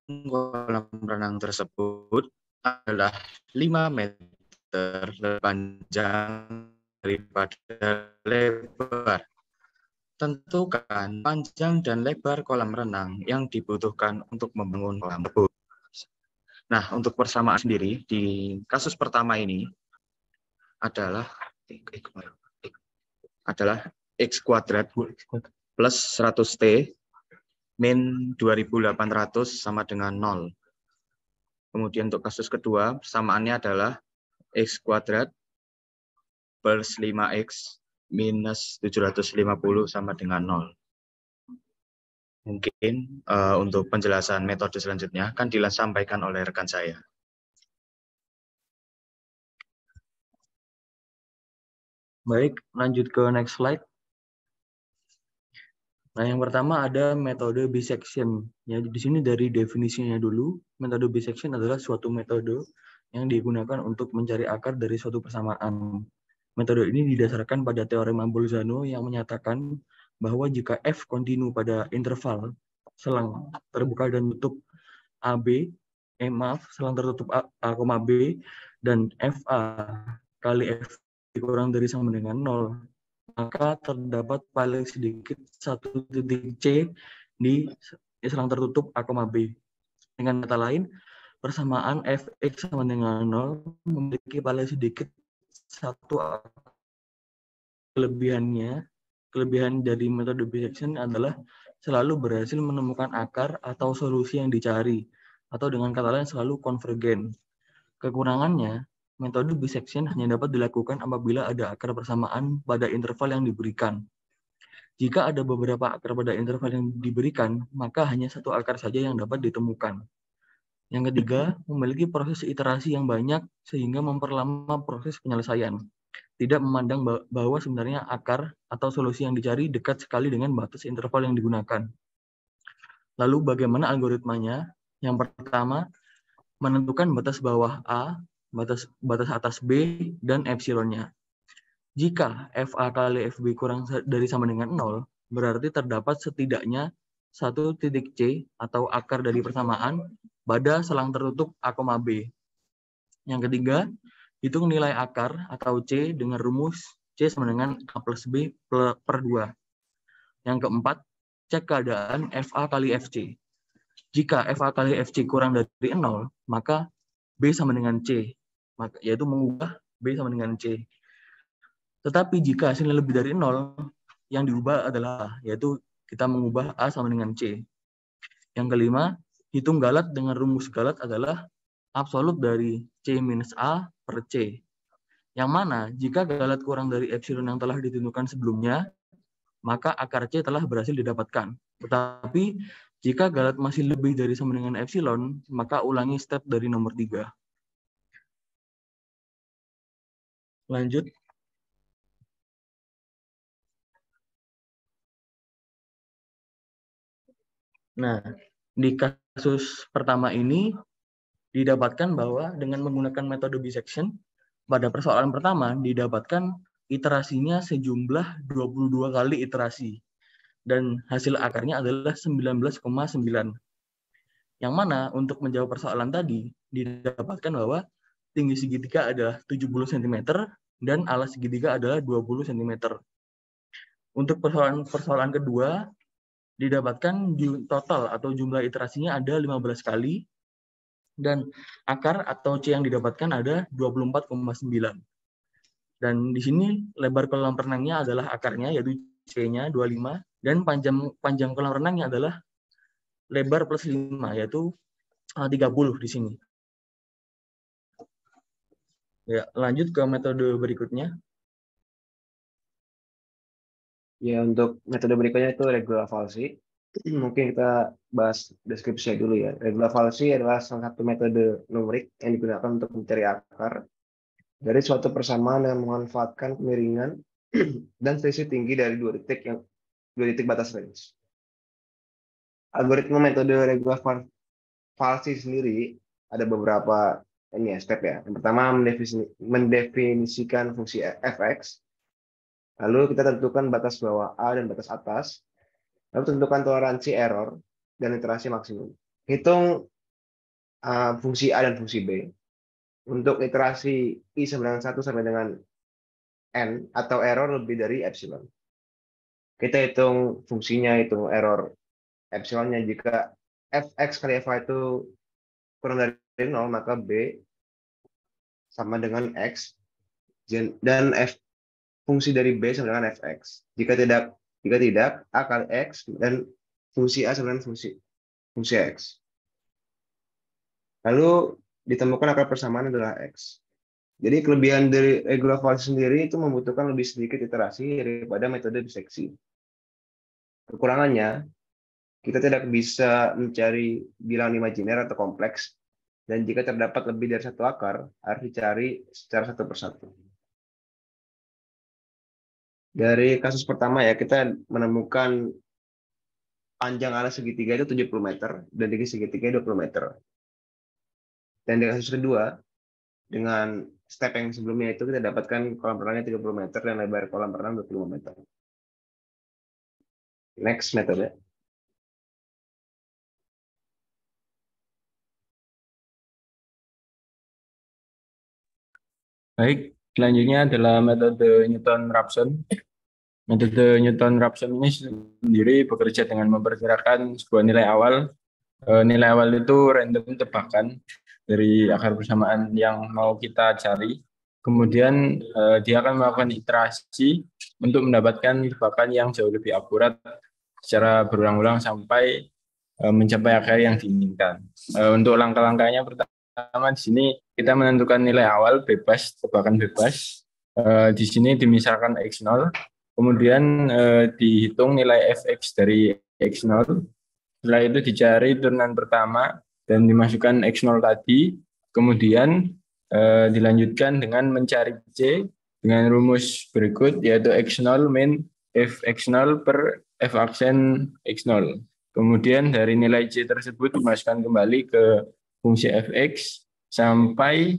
Speaker 9: kolam renang tersebut adalah 5 meter lebih panjang daripada lebar. Tentukan panjang dan lebar kolam renang yang dibutuhkan untuk membangun kolam tersebut. Nah, untuk persamaan sendiri di kasus pertama ini adalah X kuadrat plus 100T min 2800 sama dengan 0. Kemudian untuk kasus kedua, persamaannya adalah X kuadrat plus 5X minus 750 sama dengan 0. Mungkin untuk penjelasan metode selanjutnya akan disampaikan oleh rekan saya.
Speaker 3: Baik, lanjut ke next slide. Nah, yang pertama ada metode bisection. Ya, di sini dari definisinya dulu, metode bisection adalah suatu metode yang digunakan untuk mencari akar dari suatu persamaan. Metode ini didasarkan pada teorema Bolzano yang menyatakan bahwa jika F kontinu pada interval selang terbuka dan tutup AB, selang tertutup A, B, dan FA kali F kurang dari sama dengan 0, maka terdapat paling sedikit satu titik C di selang tertutup A, B. Dengan kata lain, persamaan Fx sama dengan 0 memiliki paling sedikit satu kelebihan dari metode bisection adalah selalu berhasil menemukan akar atau solusi yang dicari, atau dengan kata lain selalu konvergen. Kekurangannya, metode bisection hanya dapat dilakukan apabila ada akar persamaan pada interval yang diberikan. Jika ada beberapa akar pada interval yang diberikan, maka hanya satu akar saja yang dapat ditemukan. Yang ketiga, memiliki proses iterasi yang banyak sehingga memperlama proses penyelesaian. Tidak memandang bahwa sebenarnya akar atau solusi yang dicari dekat sekali dengan batas interval yang digunakan. Lalu bagaimana algoritmanya? Yang pertama, menentukan batas bawah A, batas atas B, dan epsilonnya. Jika FA kali FB kurang dari sama dengan 0, berarti terdapat setidaknya satu titik C atau akar dari persamaan pada selang tertutup A, B. Yang ketiga, hitung nilai akar atau C dengan rumus C sama dengan A plus B per 2. Yang keempat, cek keadaan FA kali FC. Jika FA kali FC kurang dari 0, maka B sama dengan C, yaitu mengubah B sama dengan C. Tetapi jika hasilnya lebih dari 0, yang diubah adalah, yaitu kita mengubah A sama dengan C. Yang kelima, hitung galat dengan rumus galat adalah absolut dari C minus A per C. Yang mana jika galat kurang dari epsilon yang telah ditentukan sebelumnya, maka akar C telah berhasil didapatkan. Tetapi jika galat masih lebih dari sama dengan epsilon, maka ulangi step dari nomor 3. Lanjut. Nah, di kasus pertama ini didapatkan bahwa dengan menggunakan metode bisection, pada persoalan pertama didapatkan iterasinya sejumlah 22 kali iterasi. Dan hasil akarnya adalah 19,9. Yang mana untuk menjawab persoalan tadi, didapatkan bahwa tinggi segitiga adalah 70 cm dan alas segitiga adalah 20 cm. Untuk persoalan kedua, didapatkan total atau jumlah iterasinya ada 15 kali, dan akar atau C yang didapatkan ada 24,9. Dan di sini lebar kolam renangnya adalah akarnya, yaitu C-nya 25, dan panjang kolam renangnya adalah lebar plus 5, yaitu 30 di sini. Ya, lanjut ke metode berikutnya.
Speaker 14: Ya, untuk metode berikutnya itu regulavalsi. Mungkin kita bahas deskripsinya dulu ya. Regulavalsi adalah salah satu metode numerik yang digunakan untuk mencari akar dari suatu persamaan dengan memanfaatkan kemiringan dan selisih tinggi dari dua titik batas range. Algoritma metode regular falsi sendiri ada beberapa step ya. Yang pertama mendefinisikan fungsi fx. Lalu kita tentukan batas bawah A dan batas atas. Lalu tentukan toleransi error dan iterasi maksimum. Hitung fungsi A dan fungsi B. Untuk iterasi I sama dengan 1 sampai dengan N atau error lebih dari epsilon. Kita hitung fungsinya, hitung error epsilonnya. Jika fx kali fa itu kurang dari 0, maka B sama dengan X. Dan fungsi dari B sama dengan fx. Jika tidak, A kali X dan fungsi A sama dengan fungsi X. Lalu ditemukan akar persamaan adalah X. Jadi kelebihan dari regular falsi sendiri itu membutuhkan lebih sedikit iterasi daripada metode biseksi. Kekurangannya, kita tidak bisa mencari bilangan imajiner atau kompleks, dan jika terdapat lebih dari satu akar, harus dicari secara satu persatu. Dari kasus pertama ya, kita menemukan panjang ala segitiga itu 70 meter, dan tinggi segitiga 20 meter. Dan di kasus kedua, dengan step yang sebelumnya itu kita dapatkan kolam renangnya 30 meter dan lebar kolam renang 25 meter. Next metode.
Speaker 15: Baik, selanjutnya adalah metode Newton-Raphson. Metode Newton-Raphson ini sendiri bekerja dengan memperkirakan sebuah nilai awal. Nilai awal itu random tebakan dari akar persamaan yang mau kita cari. Kemudian dia akan melakukan iterasi untuk mendapatkan tebakan yang jauh lebih akurat secara berulang-ulang sampai mencapai akar yang diinginkan. Untuk langkah-langkahnya pertama di sini kita menentukan nilai awal bebas, tebakan bebas. Di sini dimisalkan x0, kemudian dihitung nilai fx dari x0. Setelah itu dicari turunan pertama dan dimasukkan x0 tadi, kemudian dilanjutkan dengan mencari c dengan rumus berikut, yaitu x0 min fx0 per f aksen x0. Kemudian dari nilai c tersebut dimasukkan kembali ke fungsi fx sampai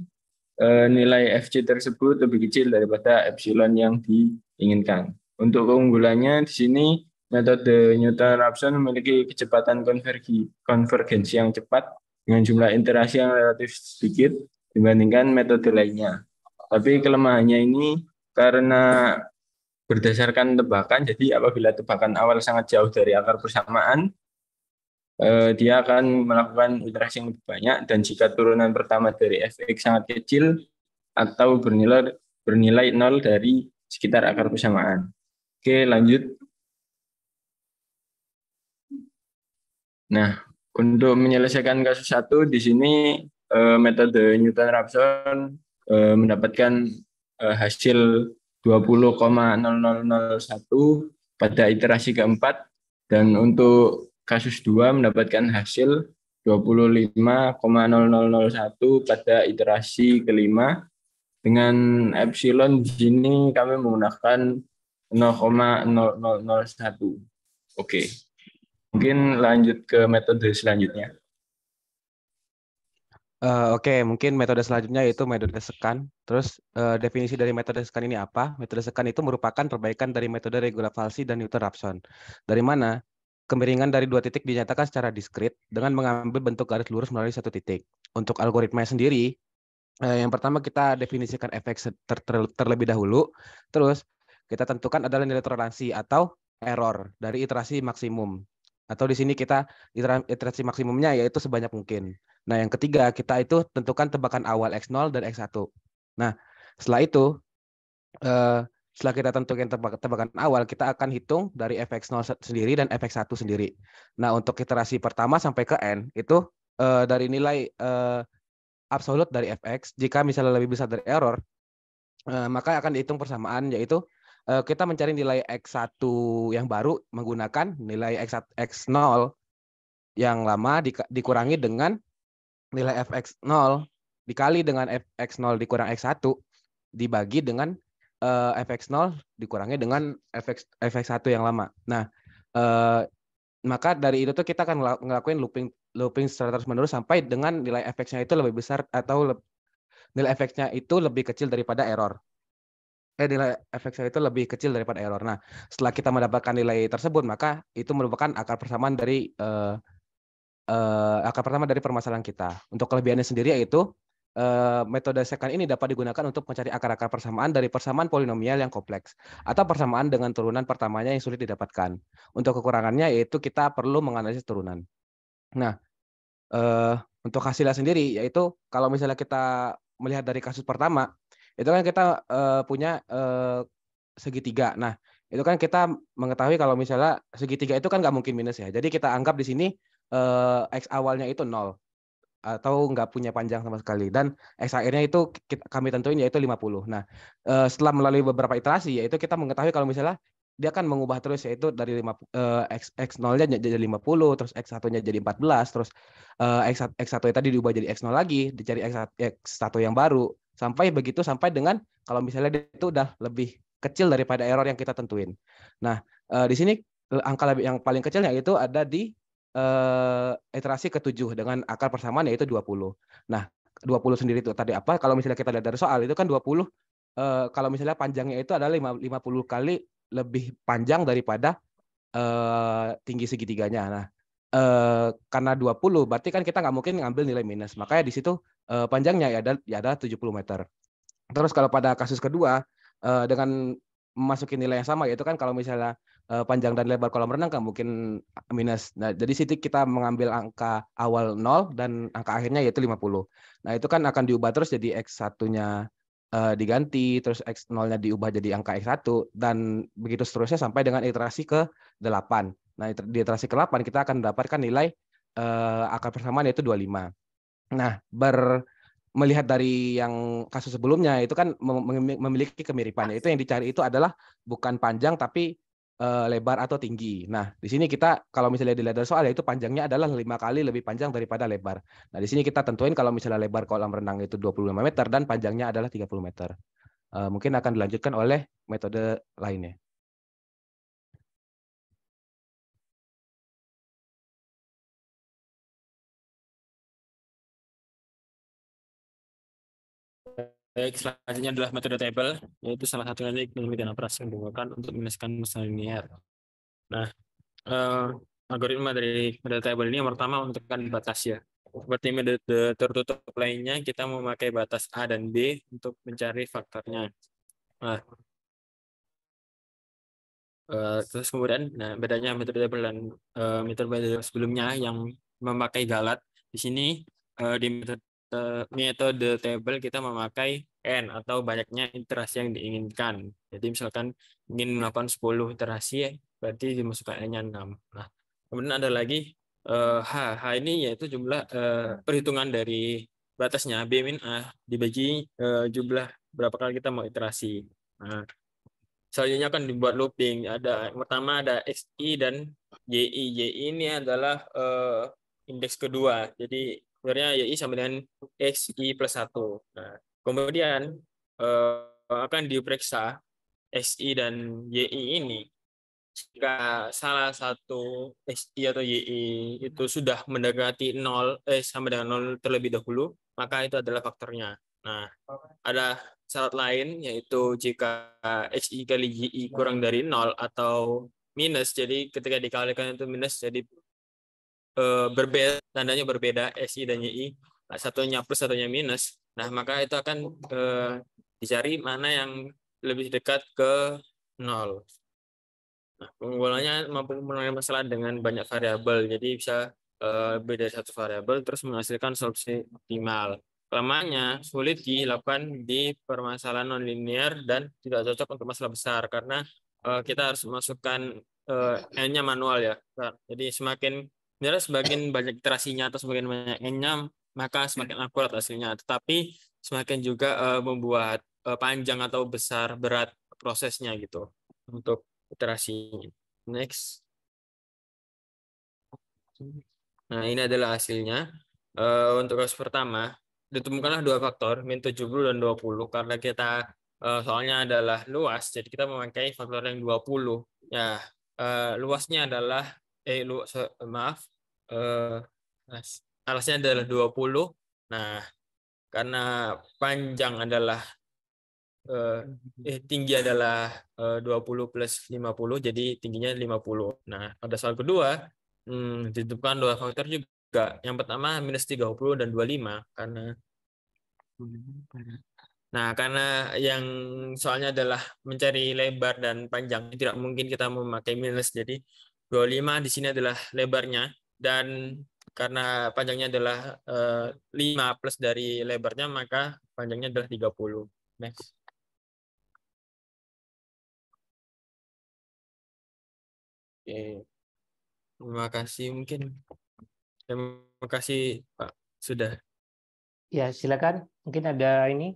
Speaker 15: nilai fc tersebut lebih kecil daripada epsilon yang diinginkan. Untuk keunggulannya di sini metode Newton-Raphson memiliki kecepatan konvergensi yang cepat dengan jumlah iterasi yang relatif sedikit dibandingkan metode lainnya. Tapi kelemahannya ini karena berdasarkan tebakan, jadi apabila tebakan awal sangat jauh dari akar persamaan, dia akan melakukan iterasi yang lebih banyak, dan jika turunan pertama dari fx sangat kecil atau bernilai 0 dari sekitar akar persamaan. Oke, lanjut. Nah, untuk menyelesaikan kasus 1 di sini metode Newton-Raphson mendapatkan hasil 20,0001 pada iterasi keempat, dan untuk kasus 2 mendapatkan hasil 25,0001 pada iterasi kelima. Dengan epsilon di sini kami menggunakan 0,0001. Oke. Mungkin lanjut ke metode selanjutnya.
Speaker 16: Oke, mungkin metode selanjutnya yaitu metode sekan. Terus definisi dari metode sekan ini apa? Metode sekan itu merupakan perbaikan dari metode regular falsi dan Newton-Raphson. Dari mana kemiringan dari dua titik dinyatakan secara diskrit dengan mengambil bentuk garis lurus melalui satu titik. Untuk algoritma sendiri, yang pertama kita definisikan fx terlebih dahulu. Terus kita tentukan adalah nilai toleransi atau error dari iterasi maksimum. Atau di sini kita iterasi maksimumnya yaitu sebanyak mungkin. Nah, yang ketiga kita itu tentukan tebakan awal x0 dan x1. Nah, setelah itu setelah kita tentukan tebakan awal, kita akan hitung dari fx0 sendiri dan fx1 sendiri. Nah, untuk iterasi pertama sampai ke n itu dari nilai absolut dari fx, jika misalnya lebih besar dari error, maka akan dihitung persamaan, yaitu kita mencari nilai x1 yang baru menggunakan nilai x0 yang lama dikurangi dengan nilai fx0 dikali dengan fx0 dikurang x1 dibagi dengan fx0 dikurangi dengan fx1 yang lama. Nah, maka dari itu tuh kita akan ngelakuin looping secara terus-menerus sampai dengan nilai fx-nya itu lebih besar atau nilai fx-nya itu lebih kecil daripada error. Nilai fx-nya itu lebih kecil daripada error. Nah, setelah kita mendapatkan nilai tersebut, maka itu merupakan akar persamaan dari permasalahan kita. Untuk kelebihannya sendiri yaitu metode secant ini dapat digunakan untuk mencari akar-akar persamaan dari persamaan polinomial yang kompleks atau persamaan dengan turunan pertamanya yang sulit didapatkan. Untuk kekurangannya yaitu kita perlu menganalisis turunan. Nah, untuk hasilnya sendiri yaitu kalau misalnya kita melihat dari kasus pertama, itu kan kita punya segitiga. Nah, itu kan kita mengetahui kalau misalnya segitiga itu kan nggak mungkin minus ya. Jadi kita anggap di sini X awalnya itu 0 atau nggak punya panjang sama sekali, dan X akhirnya itu kami tentuin yaitu 50. Nah, setelah melalui beberapa iterasi yaitu kita mengetahui kalau misalnya dia akan mengubah terus yaitu dari X0-nya jadi 50, terus X1-nya jadi 14, terus X1 tadi diubah jadi X0 lagi, dicari X1 yang baru, sampai dengan kalau misalnya dia itu udah lebih kecil daripada error yang kita tentuin. Nah, di sini angka yang paling kecilnya itu ada di iterasi ke-7 dengan akar persamaan yaitu 20. Nah, 20 sendiri itu tadi apa? Kalau misalnya kita lihat dari soal itu kan 20 kalau misalnya panjangnya itu adalah 50 kali lebih panjang daripada tinggi segitiganya. Nah, karena 20 berarti kan kita nggak mungkin ngambil nilai minus. Makanya di situ panjangnya ya ada 70 meter. Terus kalau pada kasus kedua dengan memasuki nilai yang sama yaitu kan kalau misalnya panjang dan lebar kolam renang kan mungkin minus. Nah, jadi situ kita mengambil angka awal 0 dan angka akhirnya yaitu 50. Nah, itu kan akan diubah terus jadi X1-nya diganti, terus X0-nya diubah jadi angka X1 dan begitu seterusnya sampai dengan iterasi ke-8. Nah, di iterasi ke-8 kita akan mendapatkan nilai akar persamaan yaitu 25. Nah, melihat dari yang kasus sebelumnya itu kan memiliki kemiripan. Itu yang dicari itu adalah bukan panjang tapi lebar atau tinggi. Nah, di sini kita kalau misalnya dilihat dari soal itu panjangnya adalah 5 kali lebih panjang daripada lebar. Nah, di sini kita tentuin kalau misalnya lebar kolam renang itu 25 meter dan panjangnya adalah 30 meter. Mungkin akan dilanjutkan oleh metode lainnya.
Speaker 17: Baik, selanjutnya adalah metode table, yaitu salah satu teknik penelitian operasi yang digunakan untuk menuliskan masalah linear. Nah, algoritma dari metode table ini yang pertama menentukan batas ya. Seperti metode tertutup lainnya, kita memakai batas A dan B untuk mencari faktornya. Nah, terus kemudian, bedanya metode table dan metode sebelumnya yang memakai galat. Di sini di metode table kita memakai n atau banyaknya iterasi yang diinginkan. Jadi misalkan ingin melakukan 10 iterasi, berarti dimasukkan n-nya 6. Nah, kemudian ada lagi H ini yaitu jumlah perhitungan dari batasnya B min A dibagi jumlah berapa kali kita mau iterasi. Nah, selanjutnya akan dibuat looping. Yang pertama ada XI dan YI. YI ini adalah indeks kedua. Jadi sebenarnya YI sama dengan XI plus 1. Nah, kemudian akan diperiksa XI dan YI ini. Jika salah satu XI atau YI itu sudah mendekati 0, sama dengan 0 terlebih dahulu, maka itu adalah faktornya. Nah, ada syarat lain yaitu jika XI kali YI kurang dari 0 atau minus, jadi ketika dikalikan itu minus, jadi berbeda, tandanya berbeda XI dan YI, satunya plus satunya minus. Nah, maka itu akan dicari mana yang lebih dekat ke 0. Nah, pengumpulannya mampu menangani masalah dengan banyak variabel, jadi bisa lebih dari satu variabel terus menghasilkan solusi optimal. Kelemahannya sulit dilakukan di permasalahan nonlinear dan tidak cocok untuk masalah besar karena kita harus memasukkan n-nya manual ya. Jadi semakin banyak iterasinya atau semakin banyak n-nya, maka semakin akurat hasilnya. Tetapi semakin juga membuat panjang atau besar berat prosesnya gitu untuk iterasi. Next. Nah, ini adalah hasilnya. Untuk kasus pertama, ditemukanlah dua faktor, min 70 dan 20, karena kita soalnya adalah luas, jadi kita memakai faktor yang 20. Ya, luasnya adalah maaf, alasnya adalah 20. Nah, karena panjang adalah tinggi adalah 20 plus 50, jadi tingginya 50. Nah, pada soal kedua, ditentukan dua faktor juga. Yang pertama minus 30 dan 25, karena yang soalnya adalah mencari lebar dan panjang, tidak mungkin kita memakai minus. Jadi 25 di sini adalah lebarnya, dan karena panjangnya adalah 5 plus dari lebarnya, maka panjangnya adalah 30. Next. Oke. Terima kasih mungkin. Terima kasih Pak. Sudah.
Speaker 7: Ya, silakan. Mungkin ada ini.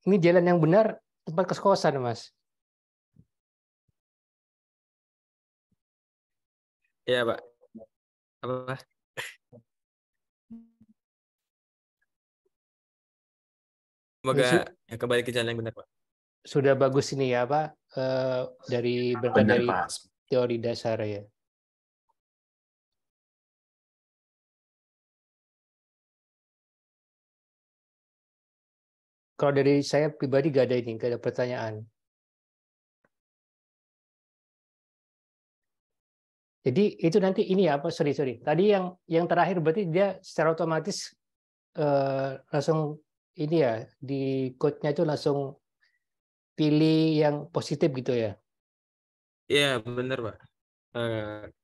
Speaker 7: Ini jalan yang benar tempat kos-kosan, Mas.
Speaker 17: Iya, Pak. Apa? Semoga ya, kembali ke jalan yang benar, Pak.
Speaker 7: Sudah bagus ini ya, Pak. Dari berkat dari teori dasar ya. Kalau dari saya pribadi gak ada pertanyaan. Jadi itu nanti ini ya, apa? Sorry. Tadi yang terakhir berarti dia secara otomatis langsung ini ya, di code-nya itu langsung pilih yang positif gitu ya?
Speaker 17: Iya, benar, Pak.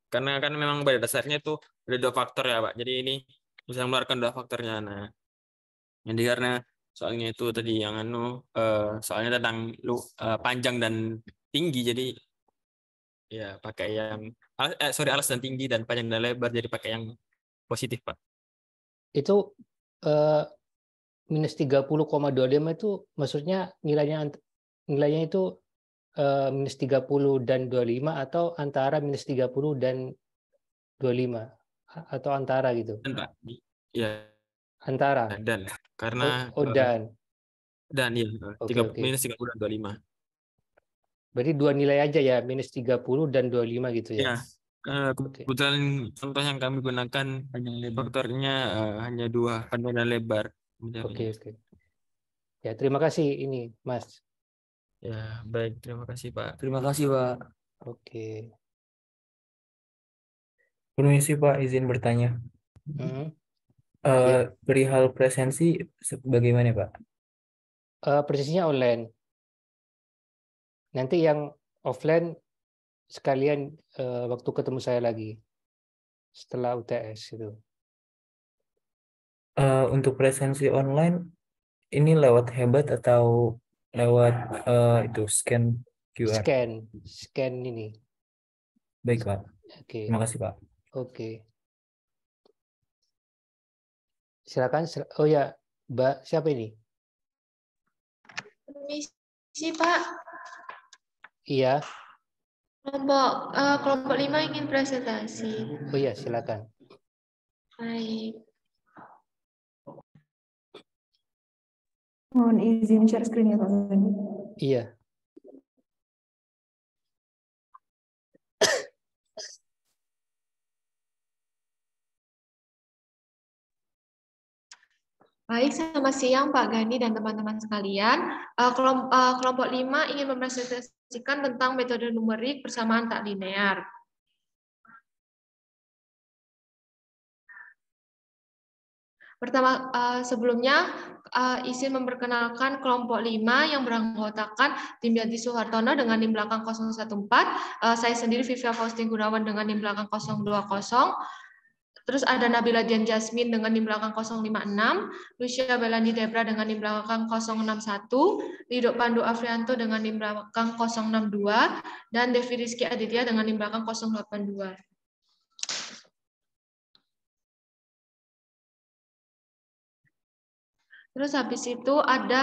Speaker 17: Karena kan memang pada dasarnya itu ada dua faktor ya, Pak. Jadi ini bisa mengeluarkan dua faktornya. Nah, jadi karena soalnya itu tadi yang soalnya tentang panjang dan tinggi, jadi ya pakai yang alas dan tinggi dan panjang dan lebar, jadi pakai yang positif, Pak.
Speaker 7: Itu minus 30,25 itu maksudnya nilainya itu minus 30 dan 25 atau antara minus 30 dan 25 atau antara gitu?
Speaker 17: Pak. Ya.
Speaker 7: Antara.
Speaker 17: Dan karena
Speaker 7: dan
Speaker 17: ya,
Speaker 7: Oke.
Speaker 17: minus 30 dan 25.
Speaker 7: Berarti dua nilai aja ya, minus 30 dan 25 gitu ya?
Speaker 17: Ya, kebetulan contoh yang kami gunakan faktornya hanya dua, panjang dan lebar.
Speaker 7: Oke. Ya, terima kasih ini, Mas.
Speaker 17: Ya, baik. Terima kasih, Pak. Terima kasih, Pak.
Speaker 7: Oke.
Speaker 3: Permisi, Pak, izin bertanya. Perihal presensi bagaimana, Pak?
Speaker 7: Presisinya online. Nanti yang offline sekalian waktu ketemu saya lagi setelah UTS itu.
Speaker 3: Untuk presensi online ini lewat Hebat atau lewat itu scan QR?
Speaker 7: Scan ini.
Speaker 3: Baik, Pak.
Speaker 7: Oke.
Speaker 3: Terima kasih, Pak.
Speaker 7: Oke. Silakan. Oh ya, Mbak, siapa ini?
Speaker 18: Permisi, Pak.
Speaker 7: Iya.
Speaker 18: Kelompok 5 ingin presentasi.
Speaker 7: Oh iya, silakan.
Speaker 18: Baik.
Speaker 19: Mohon izin share screen ya, Pak.
Speaker 7: Iya.
Speaker 18: Baik, selamat siang Pak Gani dan teman-teman sekalian. Kelompok 5 ingin mempresentasikan tentang metode numerik persamaan tak linear. Pertama, sebelumnya izin memperkenalkan kelompok 5 yang beranggotakan Dimyati Suhartono dengan NIM belakang 014, saya sendiri Vivia Faustin Gunawan dengan NIM belakang 020, terus ada Nabila Dian Jasmine dengan NIM belakang 056, Lucia Belandi Debra dengan NIM belakang 061, Lido Pandu Afrianto dengan NIM belakang 062, dan Devi Rizky Aditya dengan NIM belakang 082. Terus habis itu ada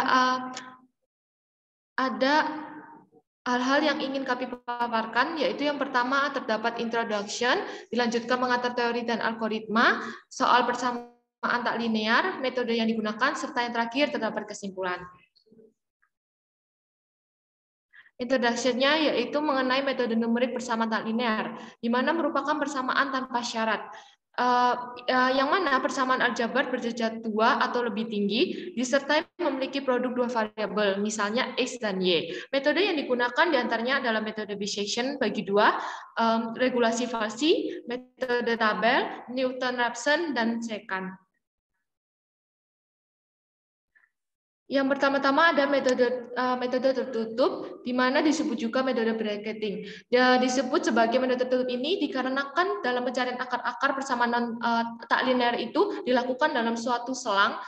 Speaker 18: hal-hal yang ingin kami paparkan yaitu yang pertama terdapat introduction, dilanjutkan mengatur teori dan algoritma, soal persamaan tak linear, metode yang digunakan, serta yang terakhir terdapat kesimpulan. Introduction-nya yaitu mengenai metode numerik persamaan tak linear, di mana merupakan persamaan tanpa syarat. Yang mana persamaan aljabar berderajat 2 atau lebih tinggi disertai memiliki produk dua variabel, misalnya X dan Y. Metode yang digunakan diantaranya adalah metode Bayesian bagi dua, regulasi falsi, metode tabel, Newton-Raphson, dan secant. Yang pertama-tama ada metode tertutup, di mana disebut juga metode bracketing. Disebut sebagai metode tertutup ini dikarenakan dalam pencarian akar-akar persamaan tak linear itu dilakukan dalam suatu selang,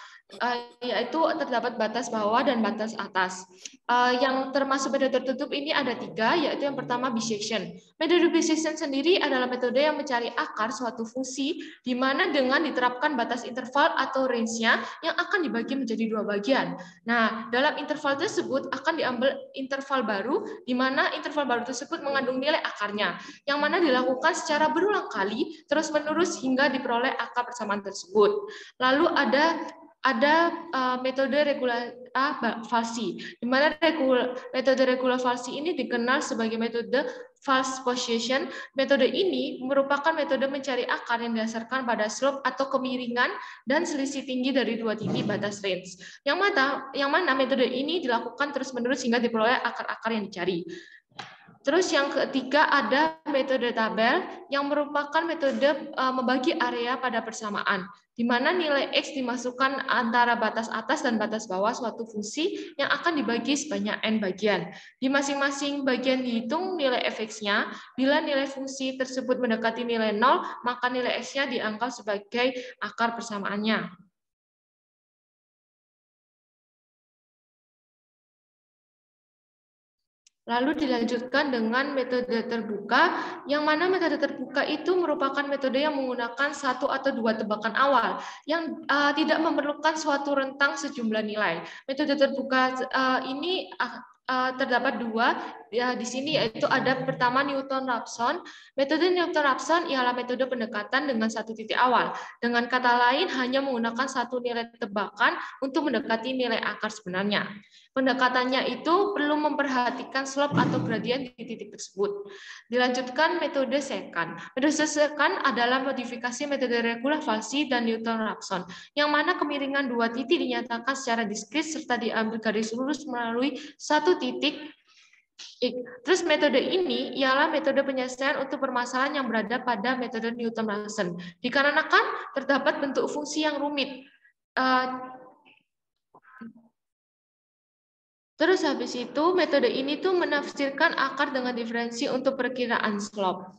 Speaker 18: yaitu terdapat batas bawah dan batas atas. Yang termasuk metode tertutup ini ada 3, yaitu yang pertama Bayesian. Metode Bayesian sendiri adalah metode yang mencari akar suatu fungsi, di mana dengan diterapkan batas interval atau range-nya yang akan dibagi menjadi 2 bagian. Nah, dalam interval tersebut akan diambil interval baru, di mana interval baru tersebut mengandung nilai akarnya, yang mana dilakukan secara berulang kali, terus-menerus hingga diperoleh akar persamaan tersebut. Lalu ada metode regular falsi, di mana metode regular falsi ini dikenal sebagai metode false position. Metode ini merupakan metode mencari akar yang didasarkan pada slope atau kemiringan dan selisih tinggi dari dua titik batas range. Yang mana metode ini dilakukan terus-menerus hingga diperoleh akar-akar yang dicari. Terus yang ketiga ada metode tabel yang merupakan metode membagi area pada persamaan, di mana nilai X dimasukkan antara batas atas dan batas bawah suatu fungsi yang akan dibagi sebanyak N bagian. Di masing-masing bagian dihitung nilai fx-nya. Bila nilai fungsi tersebut mendekati nilai 0, maka nilai X-nya dianggap sebagai akar persamaannya. Lalu dilanjutkan dengan metode terbuka, yang mana metode terbuka itu merupakan metode yang menggunakan 1 atau 2 tebakan awal, yang tidak memerlukan suatu rentang sejumlah nilai. Metode terbuka ini terdapat 2 di sini, yaitu ada pertama Newton-Raphson. Metode Newton-Raphson ialah metode pendekatan dengan 1 titik awal. Dengan kata lain, hanya menggunakan 1 nilai tebakan untuk mendekati nilai akar sebenarnya. Pendekatannya itu perlu memperhatikan slope atau gradien di titik tersebut. Dilanjutkan metode secant. Metode secant adalah modifikasi metode regular falsi dan Newton-Raphson, yang mana kemiringan 2 titik dinyatakan secara diskrit serta diambil garis lurus melalui 1 titik. Terus metode ini ialah metode penyelesaian untuk permasalahan yang berada pada metode Newton-Raphson, dikarenakan terdapat bentuk fungsi yang rumit. Terus habis itu metode ini tuh menafsirkan akar dengan diferensi untuk perkiraan slope.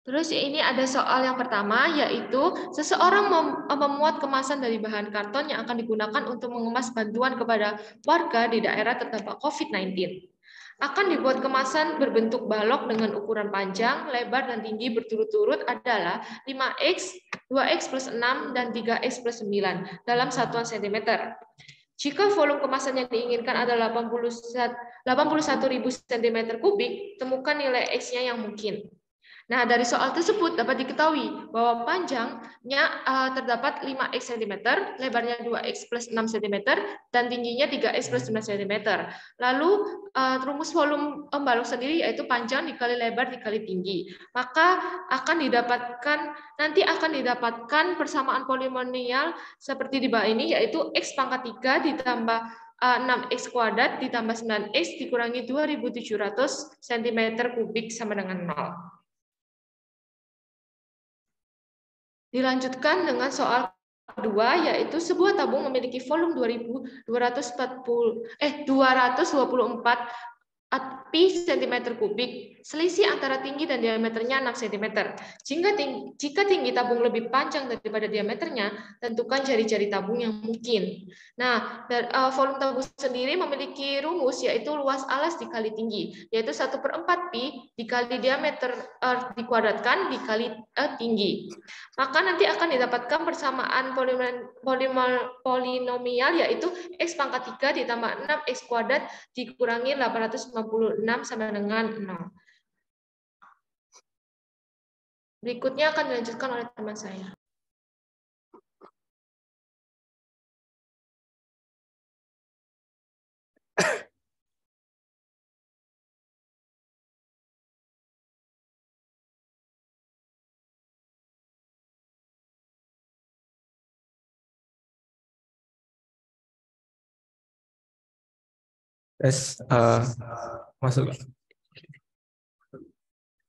Speaker 18: Terus ini ada soal yang pertama, yaitu seseorang memuat kemasan dari bahan karton yang akan digunakan untuk mengemas bantuan kepada warga di daerah terdampak COVID-19. Akan dibuat kemasan berbentuk balok dengan ukuran panjang, lebar, dan tinggi berturut-turut adalah 5x, 2x plus 6, dan 3x plus 9 dalam satuan cm. Jika volume kemasan yang diinginkan adalah 81.000 cm3, temukan nilai X-nya yang mungkin. Nah, dari soal tersebut dapat diketahui bahwa panjangnya terdapat 5x cm, lebarnya 2x plus 6 cm, dan tingginya 3x plus 9 cm. Lalu rumus volume balok sendiri yaitu panjang dikali lebar dikali tinggi. Maka akan didapatkan persamaan polinomial seperti di bawah ini, yaitu x pangkat 3 ditambah 6x kuadrat ditambah 9x dikurangi 2.700 cm3 sama dengan 0. Dilanjutkan dengan soal kedua, yaitu sebuah tabung memiliki volume 224 pp pi cm kubik, selisih antara tinggi dan diameternya 6 cm. Jika tinggi tabung lebih panjang daripada diameternya, tentukan jari-jari tabung yang mungkin. Nah, volume tabung sendiri memiliki rumus yaitu luas alas dikali tinggi, yaitu 1/4 pi dikali diameter dikuadratkan dikali tinggi. Maka nanti akan didapatkan persamaan polinomial yaitu x pangkat 3 ditambah 6x kuadrat dikurangi 856 sama dengan 0. Berikutnya akan dilanjutkan oleh teman saya.
Speaker 19: Masuk.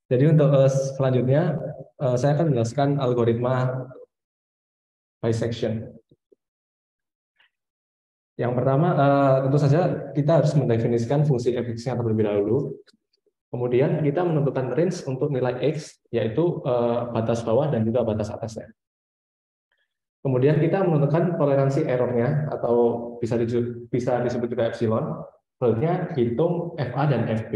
Speaker 19: Jadi untuk selanjutnya saya akan menjelaskan algoritma bisection. Yang pertama tentu saja kita harus mendefinisikan fungsi fx-nya terlebih dahulu. Kemudian kita menentukan range untuk nilai x, yaitu batas bawah dan juga batas atasnya. Kemudian kita menentukan toleransi errornya atau bisa disebut juga epsilon. Selanjutnya hitung FA dan FB.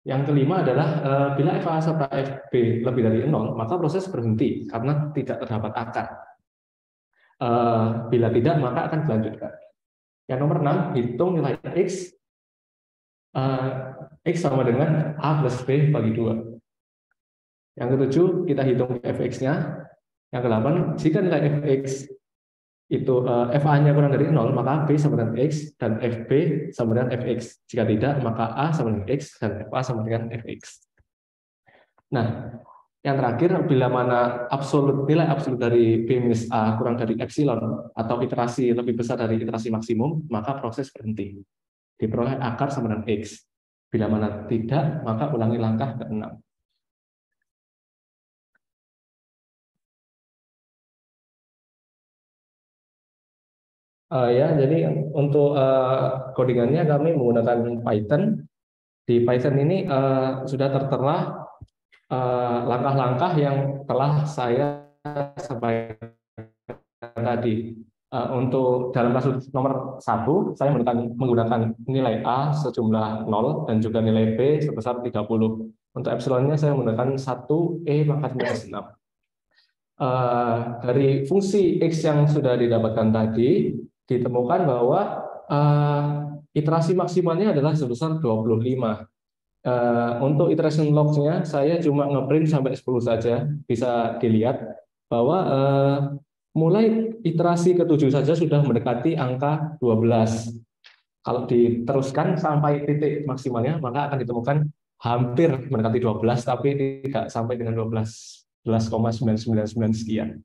Speaker 19: Yang kelima adalah bila FA serta FB lebih dari 0, maka proses berhenti karena tidak terdapat akar. Bila tidak, maka akan dilanjutkan. Yang nomor 6, hitung nilai X. X sama dengan A plus B bagi 2. Yang ketujuh, kita hitung Fx-nya. Yang ke-8, jika nilai Fx itu FA-nya kurang dari 0, maka B sama dengan X dan FB sama dengan Fx. Jika tidak, maka A sama dengan X dan FA sama dengan Fx. Nah, yang terakhir, bila mana nilai absolut dari B minus A kurang dari epsilon atau iterasi lebih besar dari iterasi maksimum, maka proses berhenti. Diperoleh akar sama dengan X. Bila mana tidak, maka ulangi langkah ke-6. Jadi untuk codingannya kami menggunakan Python. Di Python ini sudah tertera langkah-langkah yang telah saya sampaikan tadi. Untuk dalam kasus nomor 1, saya menggunakan nilai A sejumlah 0 dan juga nilai B sebesar 30. Untuk epsilonnya saya menggunakan 1E pangkat minus 6. Dari fungsi X yang sudah didapatkan tadi, ditemukan bahwa iterasi maksimalnya adalah sebesar 25. Untuk iteration log-nya saya cuma ngeprint sampai 10 saja. Bisa dilihat bahwa mulai iterasi ke-7 saja sudah mendekati angka 12. Kalau diteruskan sampai titik maksimalnya, maka akan ditemukan hampir mendekati 12, tapi tidak sampai dengan 12,999 sekian.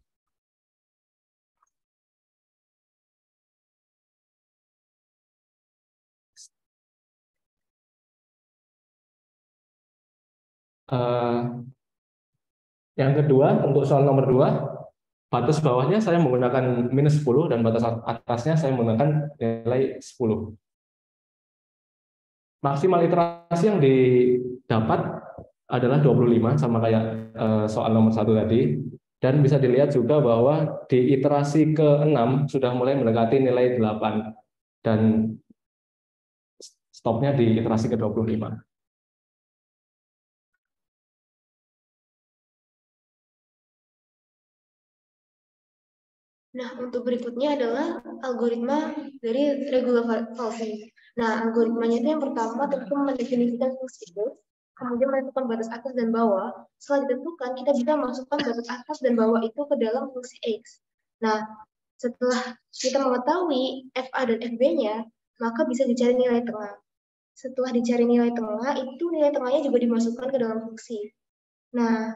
Speaker 19: Yang kedua, untuk soal nomor 2, batas bawahnya saya menggunakan minus 10 dan batas atasnya saya menggunakan nilai 10. Maksimal iterasi yang didapat adalah 25, sama kayak soal nomor 1 tadi. Dan bisa dilihat juga bahwa di iterasi ke-6 sudah mulai mendekati nilai 8. Dan stopnya di iterasi ke-25.
Speaker 20: Nah, untuk berikutnya adalah algoritma dari regular falsing. Nah, algoritmanya itu yang pertama tentu mendefinisikan fungsi X, kemudian menentukan batas atas dan bawah. Setelah ditentukan, kita bisa masukkan batas atas dan bawah itu ke dalam fungsi X. Nah, setelah kita mengetahui FA dan FB-nya, maka bisa dicari nilai tengah. Setelah dicari nilai tengah, itu nilai tengahnya juga dimasukkan ke dalam fungsi. Nah,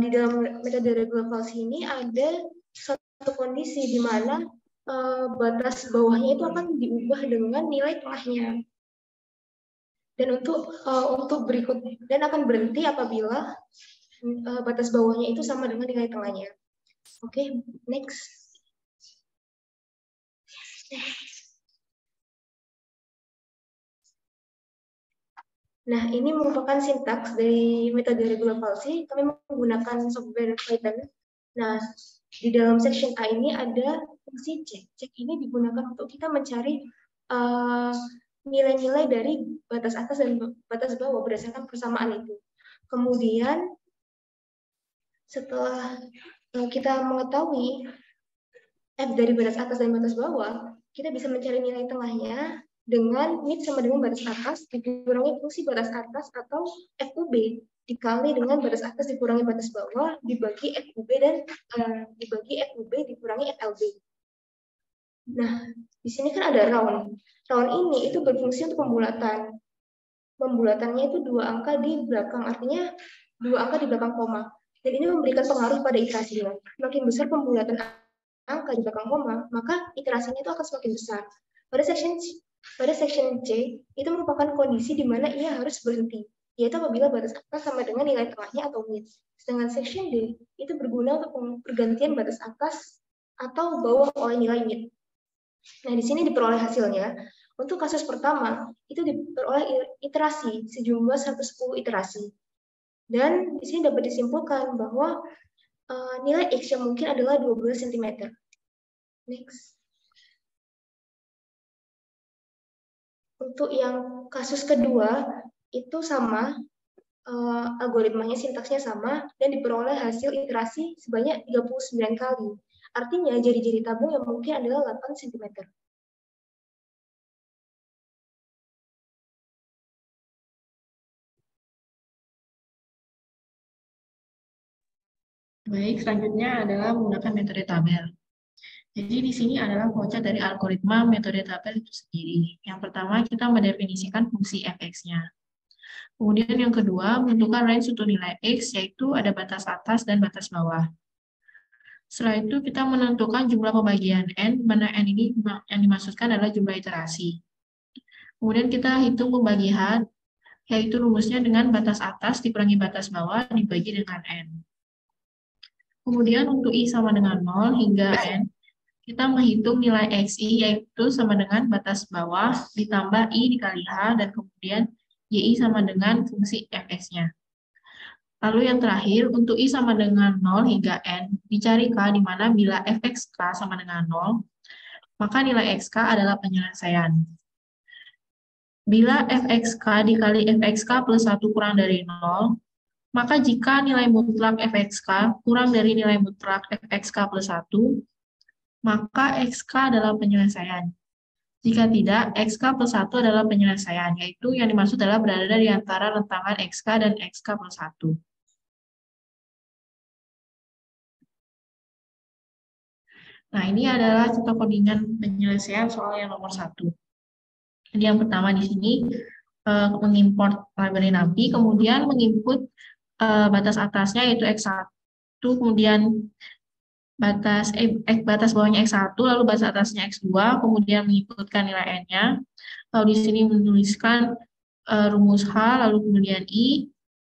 Speaker 20: di dalam metode regular falsing ini ada satu kondisi di mana batas bawahnya itu akan diubah dengan nilai tengahnya. Dan untuk berikutnya, dan akan berhenti apabila batas bawahnya itu sama dengan nilai tengahnya. Oke, next. Nah, ini merupakan sintaks dari metode regular falsi. Kami menggunakan software Python. Nah, di dalam section A ini ada fungsi check. Check ini digunakan untuk kita mencari nilai-nilai dari batas atas dan batas bawah berdasarkan persamaan itu. Kemudian, setelah kita mengetahui f dari batas atas dan batas bawah, kita bisa mencari nilai tengahnya dengan mid sama dengan batas atas dikurangi fungsi batas atas atau FUB dikali dengan batas atas dikurangi batas bawah dibagi FUB dan dibagi FUB dikurangi FLB. Nah, di sini kan ada round. Round ini itu berfungsi untuk pembulatan. Pembulatannya itu 2 angka di belakang, artinya 2 angka di belakang koma. Dan ini memberikan pengaruh pada iterasinya. Semakin besar pembulatan angka di belakang koma, maka iterasinya itu akan semakin besar. Pada section C, itu merupakan kondisi di mana ia harus berhenti, yaitu apabila batas atas sama dengan nilai tengahnya atau mid. Sedangkan section D, itu berguna untuk pergantian batas atas atau bawah oleh nilai mid. Nah, di sini diperoleh hasilnya. Untuk kasus pertama, itu diperoleh iterasi, sejumlah 110 iterasi. Dan di sini dapat disimpulkan bahwa nilai X yang mungkin adalah 12 cm. Next. Untuk yang kasus kedua, itu sama, algoritmanya, sintaksnya sama, dan diperoleh hasil iterasi sebanyak 39 kali. Artinya, jari-jari tabung yang mungkin adalah 8 cm.
Speaker 21: Baik, selanjutnya adalah menggunakan metode tabel. Jadi di sini adalah flowchart dari algoritma metode tabel itu sendiri. Yang pertama, kita mendefinisikan fungsi fx-nya. Kemudian yang kedua, menentukan range untuk nilai x, yaitu ada batas atas dan batas bawah. Setelah itu, kita menentukan jumlah pembagian n, mana n ini yang dimaksudkan adalah jumlah iterasi. Kemudian kita hitung pembagian, yaitu rumusnya dengan batas atas dikurangi batas bawah dibagi dengan n. Kemudian untuk I sama dengan 0 hingga N, kita menghitung nilai XI yaitu sama dengan batas bawah ditambah I dikali H dan kemudian YI sama dengan fungsi Fx-nya. Lalu yang terakhir, untuk I sama dengan 0 hingga N, dicari K di mana bila Fxk sama dengan 0, maka nilai Xk adalah penyelesaian. Bila Fxk dikali Fxk plus 1 kurang dari 0, maka jika nilai mutlak Fxk kurang dari nilai mutlak Fxk plus 1, maka Xk adalah penyelesaian. Jika tidak, Xk plus 1 adalah penyelesaian, yaitu yang dimaksud adalah berada di antara rentangan Xk dan Xk plus 1. Nah, ini adalah contoh codingan penyelesaian soal yang nomor 1. Jadi yang pertama di sini, mengimport library NumPy, kemudian menginput batas atasnya yaitu X1, kemudian batas bawahnya X1, lalu batas atasnya X2, kemudian menginputkan nilai N-nya, lalu di sini menuliskan rumus H, lalu kemudian I,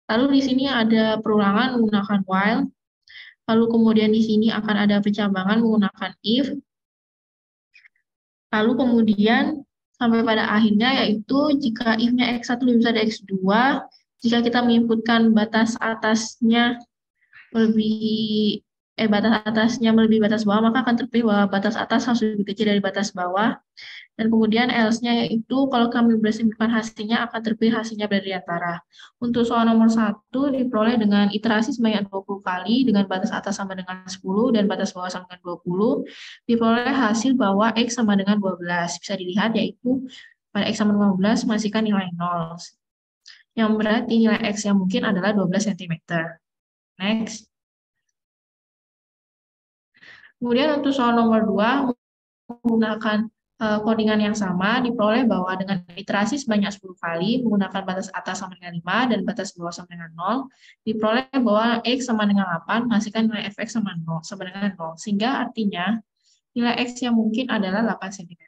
Speaker 21: lalu di sini ada perulangan menggunakan while, lalu kemudian di sini akan ada pencabangan menggunakan if, lalu kemudian sampai pada akhirnya yaitu jika if-nya X1 lebih besar dari X2, jika kita menginputkan batas atasnya melebihi batas bawah, maka akan terpilih bahwa batas atas harus lebih kecil dari batas bawah. Dan kemudian else-nya yaitu kalau kami bersimpulkan hasilnya akan terpilih hasilnya berada di antara. Untuk soal nomor 1 diperoleh dengan iterasi sebanyak 20 kali dengan batas atas sama dengan 10 dan batas bawah sama dengan 20. Diperoleh hasil bahwa X sama dengan 12. Bisa dilihat yaitu pada X sama 15 masihkan nilai 0. Yang berarti nilai X yang mungkin adalah 12 cm. Next. Kemudian untuk soal nomor 2, menggunakan codingan yang sama, diperoleh bahwa dengan iterasi sebanyak 10 kali, menggunakan batas atas sama dengan 5 dan batas bawah sama dengan 0, diperoleh bahwa X sama dengan 8, menghasilkan nilai Fx sama dengan 0. Sehingga artinya nilai X yang mungkin adalah 8 cm.